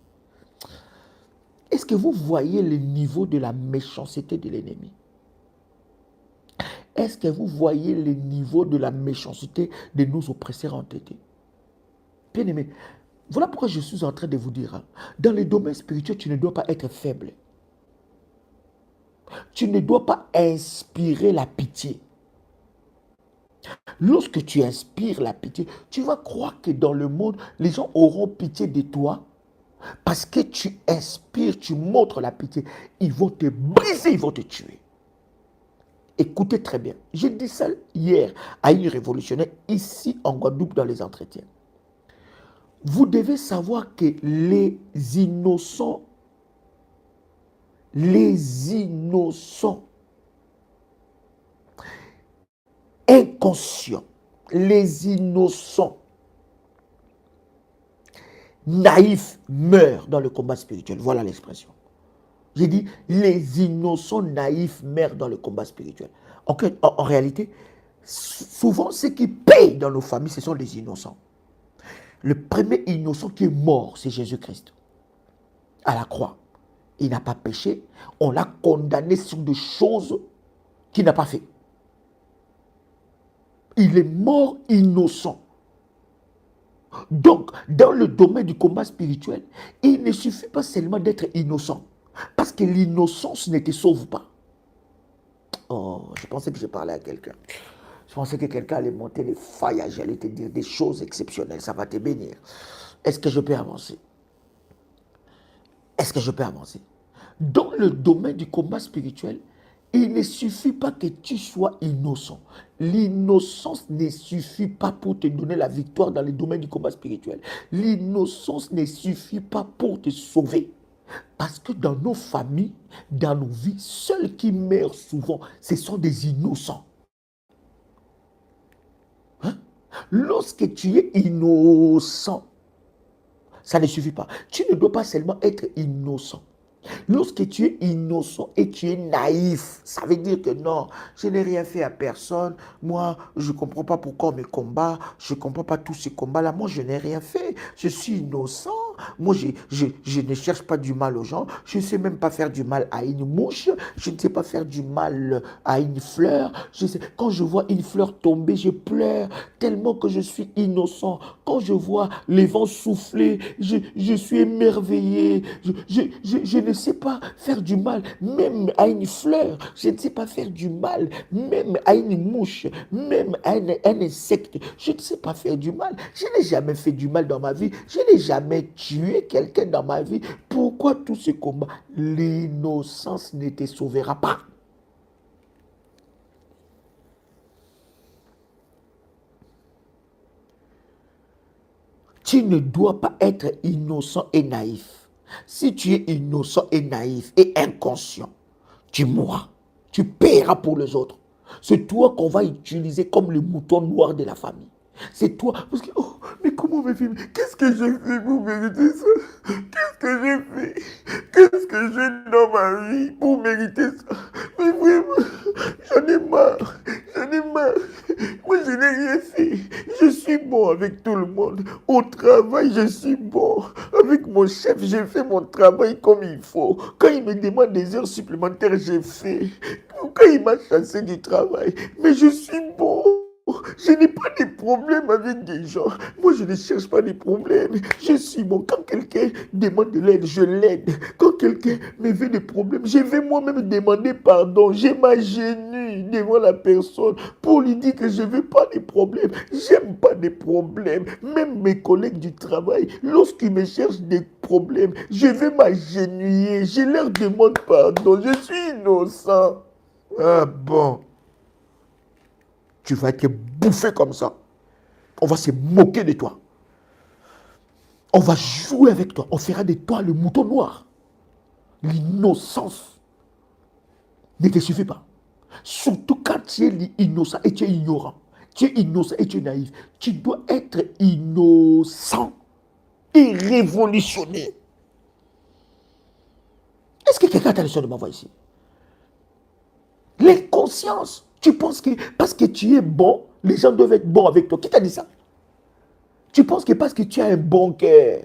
Est-ce que vous voyez le niveau de la méchanceté de l'ennemi? Est-ce que vous voyez le niveau de la méchanceté de nos oppresseurs entêtés? Bien-aimés, voilà pourquoi je suis en train de vous dire, dans les domaines spirituels, tu ne dois pas être faible. Tu ne dois pas inspirer la pitié. Lorsque tu inspires la pitié, tu vas croire que dans le monde, les gens auront pitié de toi. Parce que tu inspires, tu montres la pitié. Ils vont te briser, ils vont te tuer. Écoutez très bien. J'ai dit ça hier à une révolutionnaire ici en Guadeloupe dans les entretiens. Vous devez savoir que les innocents, inconscients, les innocents, naïfs meurent dans le combat spirituel. Voilà l'expression. J'ai dit, les innocents naïfs meurent dans le combat spirituel. En réalité, souvent, ceux qui payent dans nos familles, ce sont les innocents. Le premier innocent qui est mort, c'est Jésus-Christ, à la croix. Il n'a pas péché. On l'a condamné sur des choses qu'il n'a pas fait. Il est mort innocent. Donc, dans le domaine du combat spirituel, il ne suffit pas seulement d'être innocent. Parce que l'innocence ne te sauve pas. Oh, je pensais que je parlais à quelqu'un. Je pensais que quelqu'un allait monter les failles, j'allais te dire des choses exceptionnelles. Ça va te bénir. Est-ce que je peux avancer? Est-ce que je peux avancer? Dans le domaine du combat spirituel, il ne suffit pas que tu sois innocent. L'innocence ne suffit pas pour te donner la victoire dans le domaine du combat spirituel. L'innocence ne suffit pas pour te sauver. Parce que dans nos familles, dans nos vies, ceux qui meurent souvent, ce sont des innocents. Hein? Lorsque tu es innocent, ça ne suffit pas. Tu ne dois pas seulement être innocent. Lorsque tu es innocent et tu es naïf, ça veut dire que non, je n'ai rien fait à personne. Moi, je ne comprends pas pourquoi on me combat. Je ne comprends pas tous ces combats-là. Moi, je n'ai rien fait. Je suis innocent. Moi, je ne cherche pas du mal aux gens. Je ne sais même pas faire du mal à une mouche. Je ne sais pas faire du mal à une fleur. Quand je vois une fleur tomber, je pleure tellement que je suis innocent. Quand je vois les vents souffler, je suis émerveillé. Je ne sais pas faire du mal, même à une fleur. Je ne sais pas faire du mal, même à une mouche, même à un insecte. Je ne sais pas faire du mal. Je n'ai jamais fait du mal dans ma vie. Je n'ai jamais tué quelqu'un dans ma vie. Pourquoi tous ces combats? L'innocence ne te sauvera pas. Tu ne dois pas être innocent et naïf. Si tu es innocent et naïf et inconscient, tu mourras. Tu paieras pour les autres. C'est toi qu'on va utiliser comme le mouton noir de la famille. C'est toi. Parce que, oh, mais comment me fait? Qu'est-ce que j'ai fait pour mériter ça? Qu'est-ce que j'ai fait? Qu'est-ce que j'ai dans ma vie pour mériter ça? Mais vraiment, j'en ai marre. J'en ai marre. Moi, je n'ai rien fait. Je suis bon avec tout le monde. Au travail, je suis bon. Avec mon chef, j'ai fait mon travail comme il faut. Quand il me demande des heures supplémentaires, j'ai fait. Quand il m'a chassé du travail, mais je suis bon. Je n'ai pas de problème avec des gens. Moi, je ne cherche pas de problèmes. Je suis bon. Quand quelqu'un demande de l'aide, je l'aide. Quand quelqu'un me fait des problèmes, je vais moi-même demander pardon. Je m'agenouille devant la personne pour lui dire que je ne veux pas de problèmes. J'aime pas de problèmes. Même mes collègues du travail, lorsqu'ils me cherchent des problèmes, je vais m'agenouiller. Je leur demande pardon. Je suis innocent. Ah bon. Tu vas être bouffé comme ça. On va se moquer de toi. On va jouer avec toi. On fera de toi le mouton noir. L'innocence ne te suffit pas. Surtout quand tu es innocent et tu es ignorant. Tu es innocent et tu es naïf. Tu dois être innocent et révolutionné. Est-ce que quelqu'un a l'intention de m'envoyer ici? L'inconscience. Tu penses que parce que tu es bon, les gens doivent être bons avec toi. Qui t'a dit ça? Tu penses que parce que tu as un bon cœur,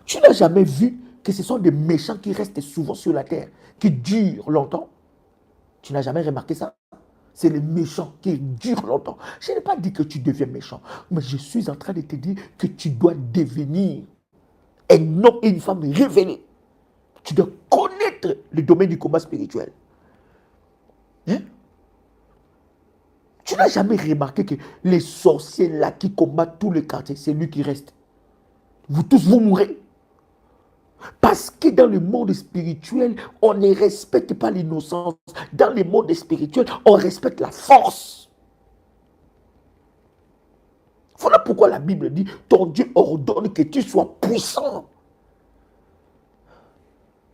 tu n'as jamais vu que ce sont des méchants qui restent souvent sur la terre, qui durent longtemps? Tu n'as jamais remarqué ça? C'est les méchants qui durent longtemps. Je n'ai pas dit que tu deviens méchant, mais je suis en train de te dire que tu dois devenir un homme et une femme révélés. Tu dois connaître le domaine du combat spirituel. Hein? Tu n'as jamais remarqué que les sorciers là qui combattent tous les quartiers, c'est lui qui reste. Vous tous, vous mourrez. Parce que dans le monde spirituel, on ne respecte pas l'innocence. Dans le monde spirituel, on respecte la force. Voilà pourquoi la Bible dit, ton Dieu ordonne que tu sois puissant.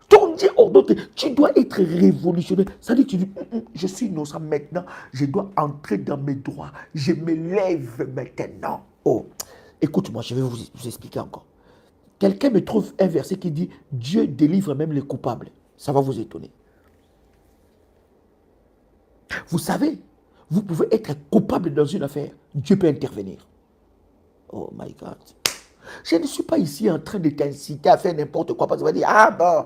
Ton Dieu ordonne que tu dois être révolutionnaire. Ça dit que tu dis, je suis innocent maintenant, je dois entrer dans mes droits. Je me lève maintenant. Oh, écoute-moi, je vais vous expliquer encore. Quelqu'un me trouve un verset qui dit, Dieu délivre même les coupables. Ça va vous étonner. Vous savez, vous pouvez être coupable dans une affaire. Dieu peut intervenir. Oh my God. Je ne suis pas ici en train de t'inciter à faire n'importe quoi. Parce que tu vas dire, ah bon,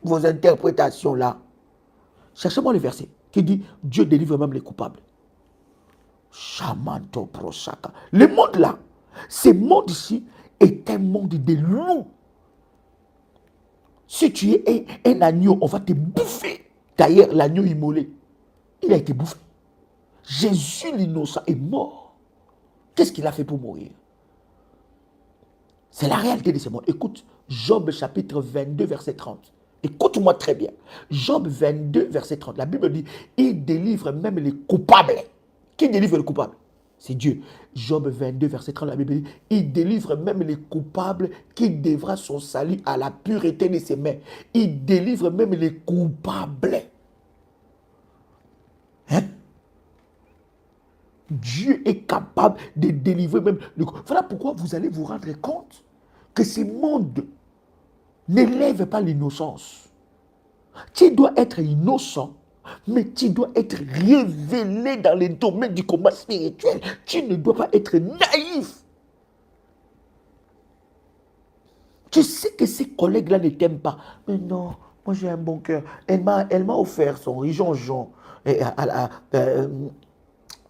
vos interprétations là. Cherchez-moi le verset qui dit, Dieu délivre même les coupables. Shamanto Proshaka. Le monde là, ce monde ici est un monde de loups. Si tu es un agneau, on va te bouffer. D'ailleurs, l'agneau immolé, il a été bouffé. Jésus l'innocent est mort. Qu'est-ce qu'il a fait pour mourir? C'est la réalité de ce monde. Écoute, Job chapitre 22, verset 30. Écoute-moi très bien. Job 22, verset 30. La Bible dit, il délivre même les coupables. Qui délivre les coupables? C'est Dieu. Job 22, verset 30, la Bible dit, il délivre même les coupables qui devra son salut à la pureté de ses mains. Il délivre même les coupables. Hein? Dieu est capable de délivrer même les coupables. Voilà pourquoi vous allez vous rendre compte que ce monde n'élève pas l'innocence. Tu dois être innocent, mais tu dois être révélé dans les domaines du combat spirituel. Tu ne dois pas être naïf. Tu sais que ces collègues-là ne t'aiment pas. Mais non, moi j'ai un bon cœur. Elle m'a offert son rijonjon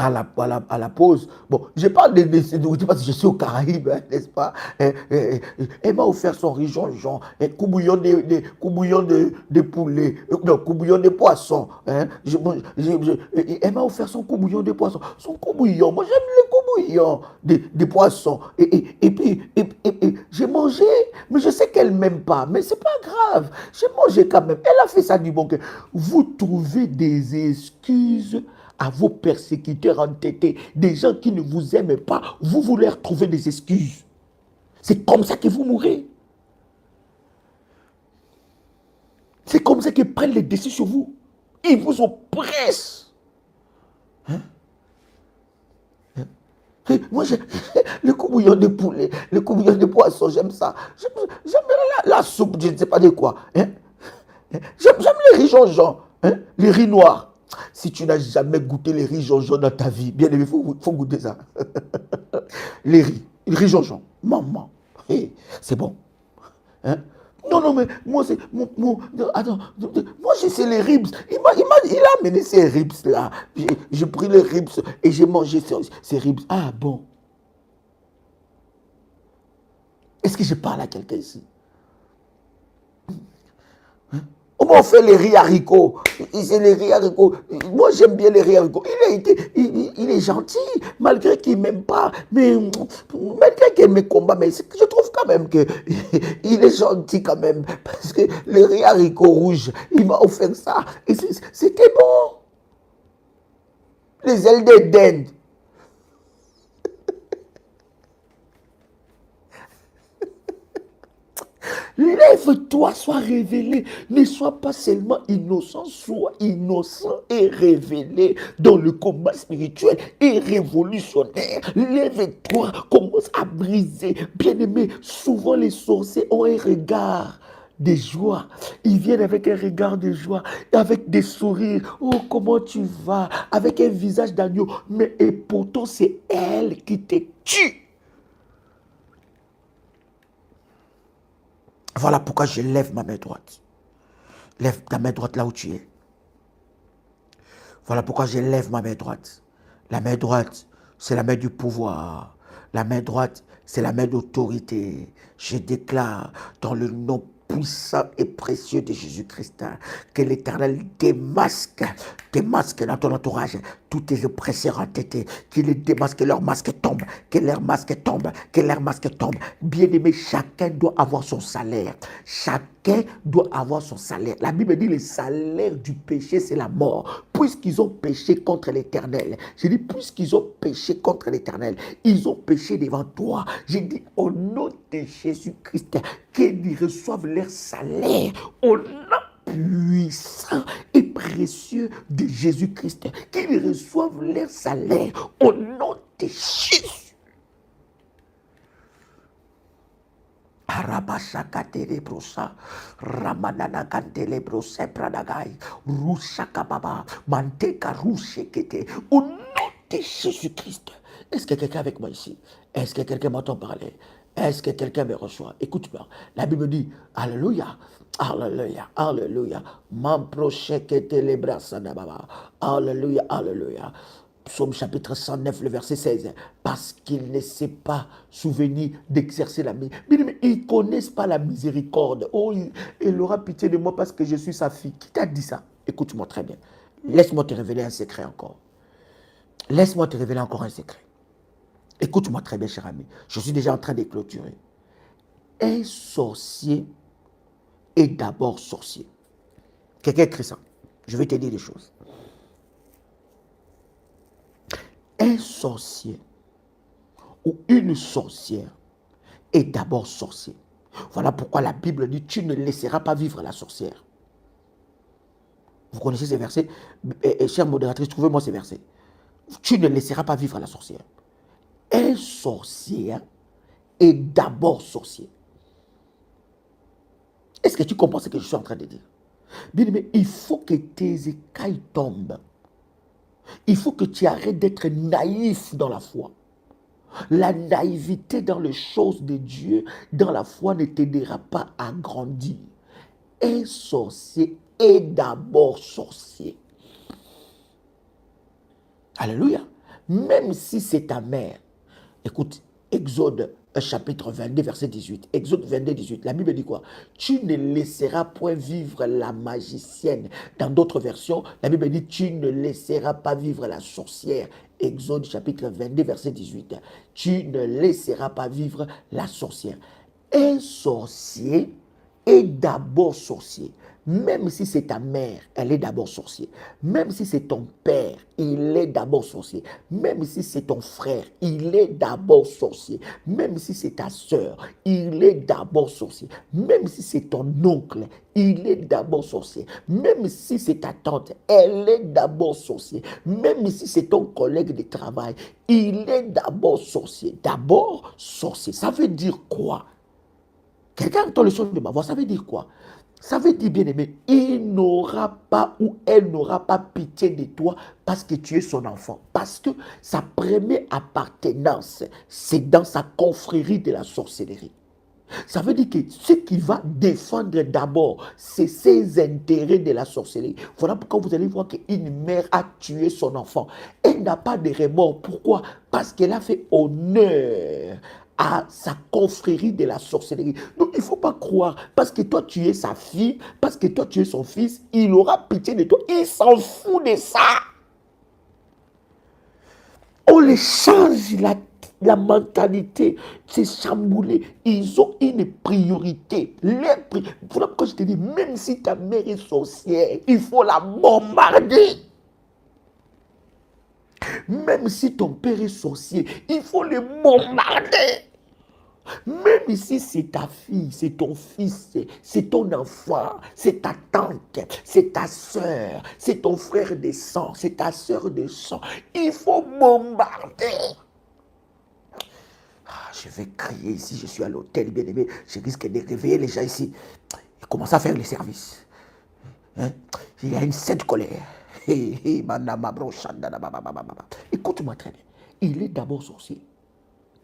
à la pause. Bon, je parle de nourriture parce que je suis aux Caraïbes, hein, n'est-ce pas? Elle m'a offert son rijonjon, coubouillon de poulet, non, coubouillon de poisson. Hein, elle m'a offert son coubouillon de poisson. Son coubouillon, moi j'aime les coubouillons de poisson. Et puis, j'ai mangé, mais je sais qu'elle ne m'aime pas. Mais c'est pas grave, j'ai mangé quand même. Elle a fait ça du bon cœur. Vous trouvez des excuses à vos persécuteurs entêtés, des gens qui ne vous aiment pas, vous leur trouvez des excuses. C'est comme ça que vous mourrez. C'est comme ça qu'ils prennent les décisions sur vous. Ils vous oppressent. Hein? Moi, le coubouillon de poulet, le coubouillon de poisson, j'aime ça. J'aime la soupe, je ne sais pas de quoi. Hein? J'aime les riz jonjon, hein? Les riz noirs. Si tu n'as jamais goûté les riz jonjon dans ta vie, bien aimé, il faut goûter ça. Les riz jonjon. Maman, hey, c'est bon. Hein? Non, mais moi, c'est. Attends, moi, c'est les ribs. Il a amené ces ribs là. J'ai pris les ribs et j'ai mangé ces ribs. Ah bon. Est-ce que je parle à quelqu'un ici? Comment on fait les riz haricots? C'est les riz haricots. Moi, j'aime bien les riz haricots. Il est gentil, malgré qu'il ne m'aime pas. Mais malgré qu'il me combat, mais je trouve quand même qu'il est gentil quand même. Parce que les riz haricots rouges, il m'a offert ça. Et c'était bon. Les ailes de dinde. Lève-toi, sois révélé. Ne sois pas seulement innocent, sois innocent et révélé dans le combat spirituel et révolutionnaire. Lève-toi, commence à briser. Bien-aimé, souvent les sorciers ont un regard de joie. Ils viennent avec un regard de joie, avec des sourires. Oh, comment tu vas? Avec un visage d'agneau. Mais et pourtant, c'est elle qui te tue. Voilà pourquoi je lève ma main droite. Lève ta main droite là où tu es. Voilà pourquoi je lève ma main droite. La main droite, c'est la main du pouvoir. La main droite, c'est la main d'autorité. Je déclare dans le nom puissant et précieux de Jésus-Christ que l'Éternel démasque dans ton entourage tous tes oppresseurs entêtés, qu'il les démasque, leur masque tombe, que leur masque tombe, que leur masque tombe. Bien-aimé, chacun doit avoir son salaire. Chacun doit avoir son salaire. La Bible dit le salaire du péché, c'est la mort. Puisqu'ils ont péché contre l'Éternel. Je dis, puisqu'ils ont péché contre l'Éternel, ils ont péché devant toi. Je dis, au nom de Jésus-Christ, qu'ils reçoivent leur salaire. Au nom puissant et précieux de Jésus-Christ, qu'ils reçoivent leur salaire au nom de Jésus. Arabashakatelebrosa, Ramananakantelebrosa Pradagai, Rushakababa, Manteka Rushekete, au nom de Jésus-Christ. Est-ce que quelqu'un avec moi ici? Est-ce que quelqu'un m'entend parler? Est-ce que quelqu'un me reçoit? Écoute-moi. La Bible dit, Alléluia, Alléluia, Alléluia. Alléluia, Alléluia. Psaume chapitre 109, le verset 16. Parce qu'il ne s'est pas souvenu d'exercer la miséricorde. Mais ils ne connaissent pas la miséricorde. Oh, il aura pitié de moi parce que je suis sa fille. Qui t'a dit ça? Écoute-moi très bien. Laisse-moi te révéler un secret encore. Laisse-moi te révéler encore un secret. Écoute-moi très bien, cher ami. Je suis déjà en train de clôturer. Un sorcier est d'abord sorcier. Quelqu'un écrit ça. Je vais te dire des choses. Un sorcier ou une sorcière est d'abord sorcier. Voilà pourquoi la Bible dit, tu ne laisseras pas vivre la sorcière. Vous connaissez ces versets? Chère modératrice, trouvez-moi ces versets. Tu ne laisseras pas vivre la sorcière. Un sorcier est d'abord sorcier. Est-ce que tu comprends ce que je suis en train de dire? Bien aimé, il faut que tes écailles tombent. Il faut que tu arrêtes d'être naïf dans la foi. La naïveté dans les choses de Dieu, dans la foi, ne t'aidera pas à grandir. Un sorcier est d'abord sorcier. Alléluia. Même si c'est ta mère. Écoute, Exode chapitre 22, verset 18. Exode 22, 18. La Bible dit quoi? Tu ne laisseras point vivre la magicienne. Dans d'autres versions, la Bible dit tu ne laisseras pas vivre la sorcière. Exode chapitre 22, verset 18. Tu ne laisseras pas vivre la sorcière. Un sorcier est d'abord sorcier. Même si c'est ta mère, elle est d'abord sorcier. Même si c'est ton père, il est d'abord sorcier. Même si c'est ton frère, il est d'abord sorcier. Même si c'est ta soeur, il est d'abord sorcier. Même si c'est ton oncle, il est d'abord sorcier. Même si c'est ta tante, elle est d'abord sorcier. Même si c'est ton collègue de travail, il est d'abord sorcier. D'abord sorcier. Ça veut dire quoi? Quelqu'un entend le son de ma voix, ça veut dire quoi? Ça veut dire, bien aimé, il n'aura pas ou elle n'aura pas pitié de toi parce que tu es son enfant. Parce que sa première appartenance, c'est dans sa confrérie de la sorcellerie. Ça veut dire que ce qu'il va défendre d'abord, c'est ses intérêts de la sorcellerie. Voilà pourquoi vous allez voir qu'une mère a tué son enfant. Elle n'a pas de remords. Pourquoi? Parce qu'elle a fait honneur à sa confrérie de la sorcellerie. Donc il ne faut pas croire, parce que toi tu es sa fille, parce que toi tu es son fils, il aura pitié de toi. Il s'en fout de ça. On les change la mentalité, c'est chamboulé. Ils ont une priorité. Voilà pourquoi je te dis, même si ta mère est sorcière, il faut la bombarder. Même si ton père est sorcier, il faut le bombarder. Même si c'est ta fille, c'est ton fils, c'est ton enfant, c'est ta tante, c'est ta soeur, c'est ton frère de sang, c'est ta soeur de sang, il faut bombarder. Je vais crier ici, je suis à l'hôtel, bien aimé, je risque de réveiller les gens ici. Ils commencent à faire les services. Hein? Il y a une sainte colère. Écoute-moi très bien. Il est d'abord sorcier.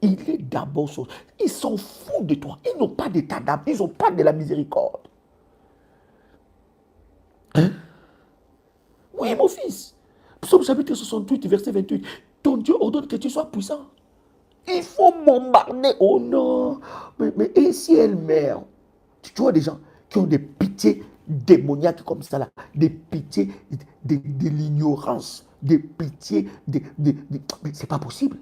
Il est d'abord sorcier. Ils s'en foutent de toi. Ils n'ont pas d'état d'âme. Ils n'ont pas de la miséricorde. Hein? Oui, mon fils. Psaume chapitre 68, verset 28. Ton Dieu ordonne que tu sois puissant. Il faut bombarder. Oh non. Mais et si elle meurt? Tu vois des gens qui ont des pitiés démoniaques comme ça là. Des pitiés de l'ignorance. Des pitiés mais c'est pas possible.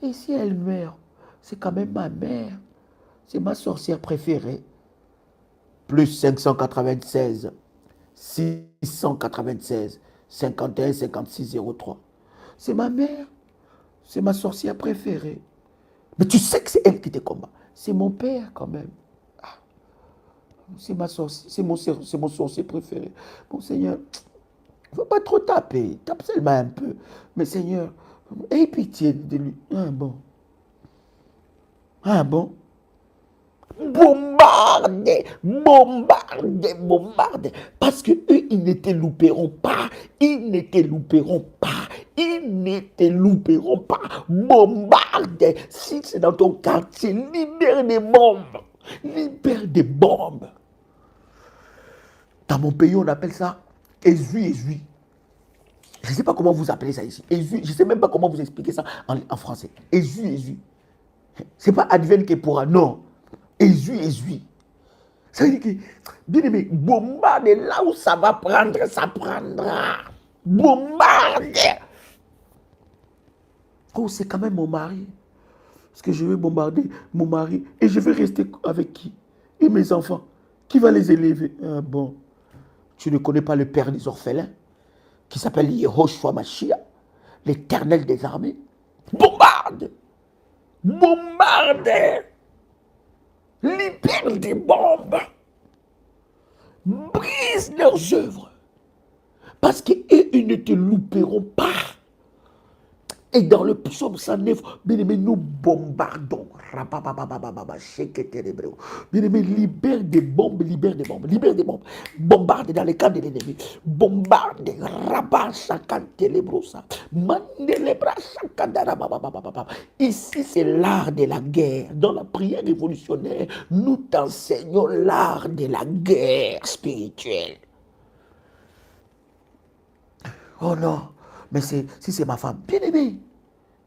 Et si elle meurt? C'est quand même ma mère. C'est ma sorcière préférée. Plus 596, 696, 51, 56, 03. C'est ma mère. C'est ma sorcière préférée. Mais tu sais que c'est elle qui te combat. C'est mon père quand même. Ah, c'est ma sorcière, c'est mon sorcier préféré. Bon Seigneur, il ne faut pas trop taper. Tape seulement un peu. Mais Seigneur, aie pitié de lui. Ah bon. Ah bon. Bombarder, bombarder, bombarder. Parce que eux, ils ne te louperont pas. Ils ne te louperont pas. Ils ne te louperont pas. Bombarde. Si c'est dans ton quartier, libère des bombes. Libère des bombes. Dans mon pays, on appelle ça Ezui. Je ne sais pas comment vous appelez ça ici. Ezui. Je ne sais même pas comment vous expliquer ça en français. Ezui. Ce n'est pas advienne que pourra. Non. Ezui. Ça veut dire que, bien aimé, bombarde là où ça va prendre, ça prendra. Bombarde. Oh, c'est quand même mon mari. Parce que je vais bombarder mon mari et je vais rester avec qui? Et mes enfants? Qui va les élever? Ah bon, tu ne connais pas le père des orphelins qui s'appelle Yehoshua Mashiach, l'Éternel des armées? Bombarde! Libère des bombes! Brise leurs œuvres! Parce qu'eux, ils ne te louperont pas. Et dans le psaume 109, bien-aimé, nous bombardons. Bien-aimé, libère des bombes. Bombarde dans les camps de l'ennemi. Bombarde. Ici, c'est l'art de la guerre. Dans la prière révolutionnaire, nous t'enseignons l'art de la guerre spirituelle. Oh non, mais si c'est ma femme, bien aimée,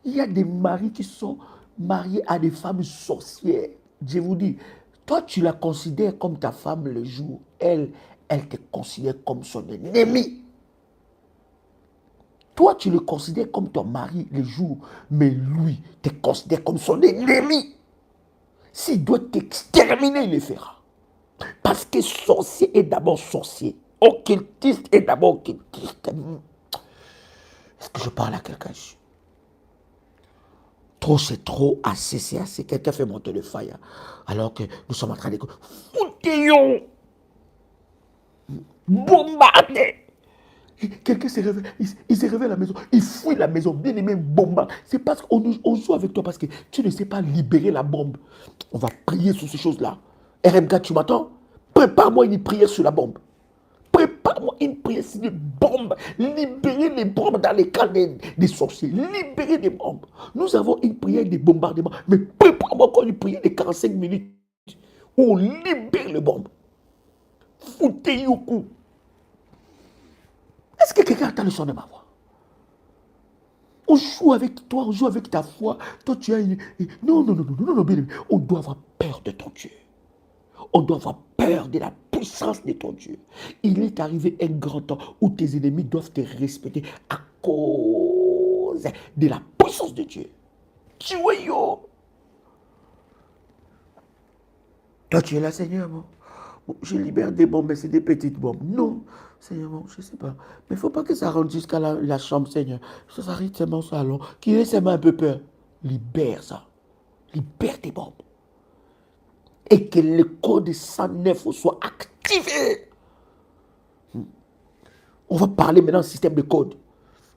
il y a des maris qui sont mariés à des femmes sorcières. Je vous dis, toi tu la considères comme ta femme le jour, elle te considère comme son ennemi. Toi tu le considères comme ton mari le jour, mais lui te considère comme son ennemi. S'il doit t'exterminer, il le fera. Parce que sorcier est d'abord sorcier. Occultiste est d'abord occultiste. Est-ce que je parle à quelqu'un ici? Trop, c'est trop, assez, c'est assez. Quelqu'un fait monter le fire. Alors que nous sommes en train de... Foutillons! Bombardez! Quelqu'un se réveille, il se réveille à la maison, il fouille la maison, bien aimé, bombarde. C'est parce qu'on joue avec toi, parce que tu ne sais pas libérer la bombe. On va prier sur ces choses-là. RMK, tu m'attends? Prépare-moi une prière sur la bombe. Prépare-moi une prière sur les bombes. Libérez les bombes dans les camps des sorciers. Libérez les bombes. Nous avons une prière de bombardement. Mais prépare-moi encore une prière de 45 minutes où on libère les bombes. Foutez au cou. Est-ce que quelqu'un entend le son de ma voix? On joue avec toi, on joue avec ta foi. Toi, tu as une... Non, bien aimé. On doit avoir peur de ton Dieu. On doit avoir peur de la puissance de ton Dieu. Il est arrivé un grand temps où tes ennemis doivent te respecter à cause de la puissance de Dieu. Tu es yo. Toi, tu es là, Seigneur. Bon, je libère des bombes, mais c'est des petites bombes. Non, Seigneur, bon, je ne sais pas. Mais il ne faut pas que ça rentre jusqu'à la chambre, Seigneur. Ça s'arrête seulement au salon. Qu'il ait seulement un peu peur. Libère ça. Libère tes bombes. Et que le code 109 soit activé. On va parler maintenant du système de code.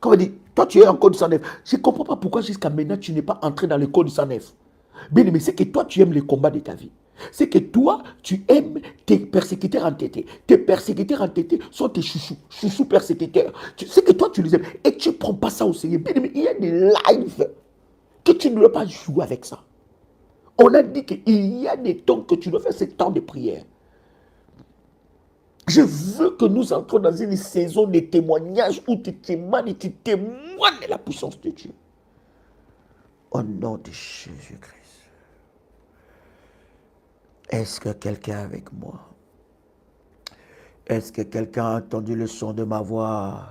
Quand on dit, toi tu es en code 109. Je ne comprends pas pourquoi jusqu'à maintenant tu n'es pas entré dans le code 109. Bien aimé, c'est que toi tu aimes les combats de ta vie. C'est que toi tu aimes tes persécuteurs entêtés. Tes persécuteurs entêtés sont tes chouchous persécuteurs. C'est que toi tu les aimes et tu ne prends pas ça au sérieux. Bien aimé, il y a des lives que tu ne dois pas jouer avec ça. On a dit qu'il y a des temps que tu dois faire ce temps de prière. Je veux que nous entrons dans une saison de témoignages où tu témoignes et tu témoignes de la puissance de Dieu. Au nom de Jésus-Christ. Est-ce que quelqu'un est avec moi? Est-ce que quelqu'un a entendu le son de ma voix?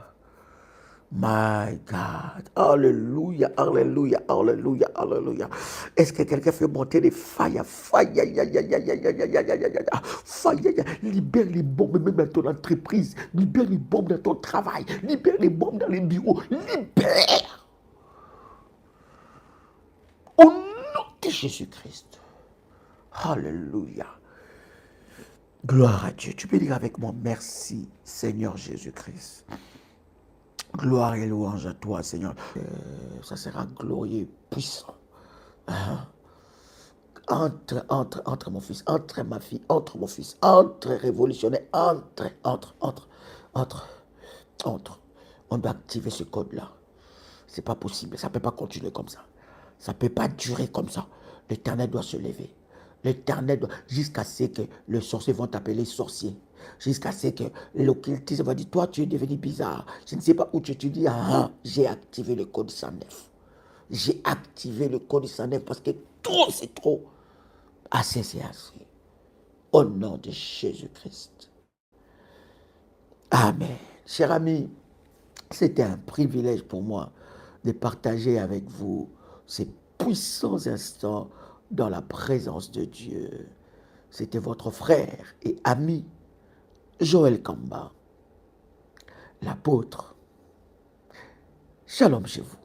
My God. Alléluia, alléluia, alléluia, alléluia. Est-ce que quelqu'un fait monter des failles? Libère les bombes même dans ton entreprise. Libère les bombes dans ton travail. Libère les bombes dans les bureaux. Libère. Au nom de Jésus-Christ. Alléluia. Gloire à Dieu. Tu peux dire avec moi, merci Seigneur Jésus-Christ. Gloire et louange à toi, Seigneur. Ça sera glorieux, puissant. Hein? Entre mon fils, entre ma fille, entre mon fils, entre révolutionnaire, entre. On doit activer ce code-là. C'est pas possible. Ça ne peut pas continuer comme ça. Ça ne peut pas durer comme ça. L'Éternel doit se lever. L'Éternel doit, jusqu'à ce que les sorciers vont t'appeler sorcier. Jusqu'à ce que l'occultiste va dire, toi tu es devenu bizarre. Je ne sais pas où tu étudies. Ah, j'ai activé le code 109. J'ai activé le code 109 parce que trop c'est trop. Assez c'est assez. Au nom de Jésus-Christ. Amen. Cher ami, c'était un privilège pour moi de partager avec vous ces puissants instants dans la présence de Dieu. C'était votre frère et ami, Joël Kamba, l'apôtre. Shalom chez vous.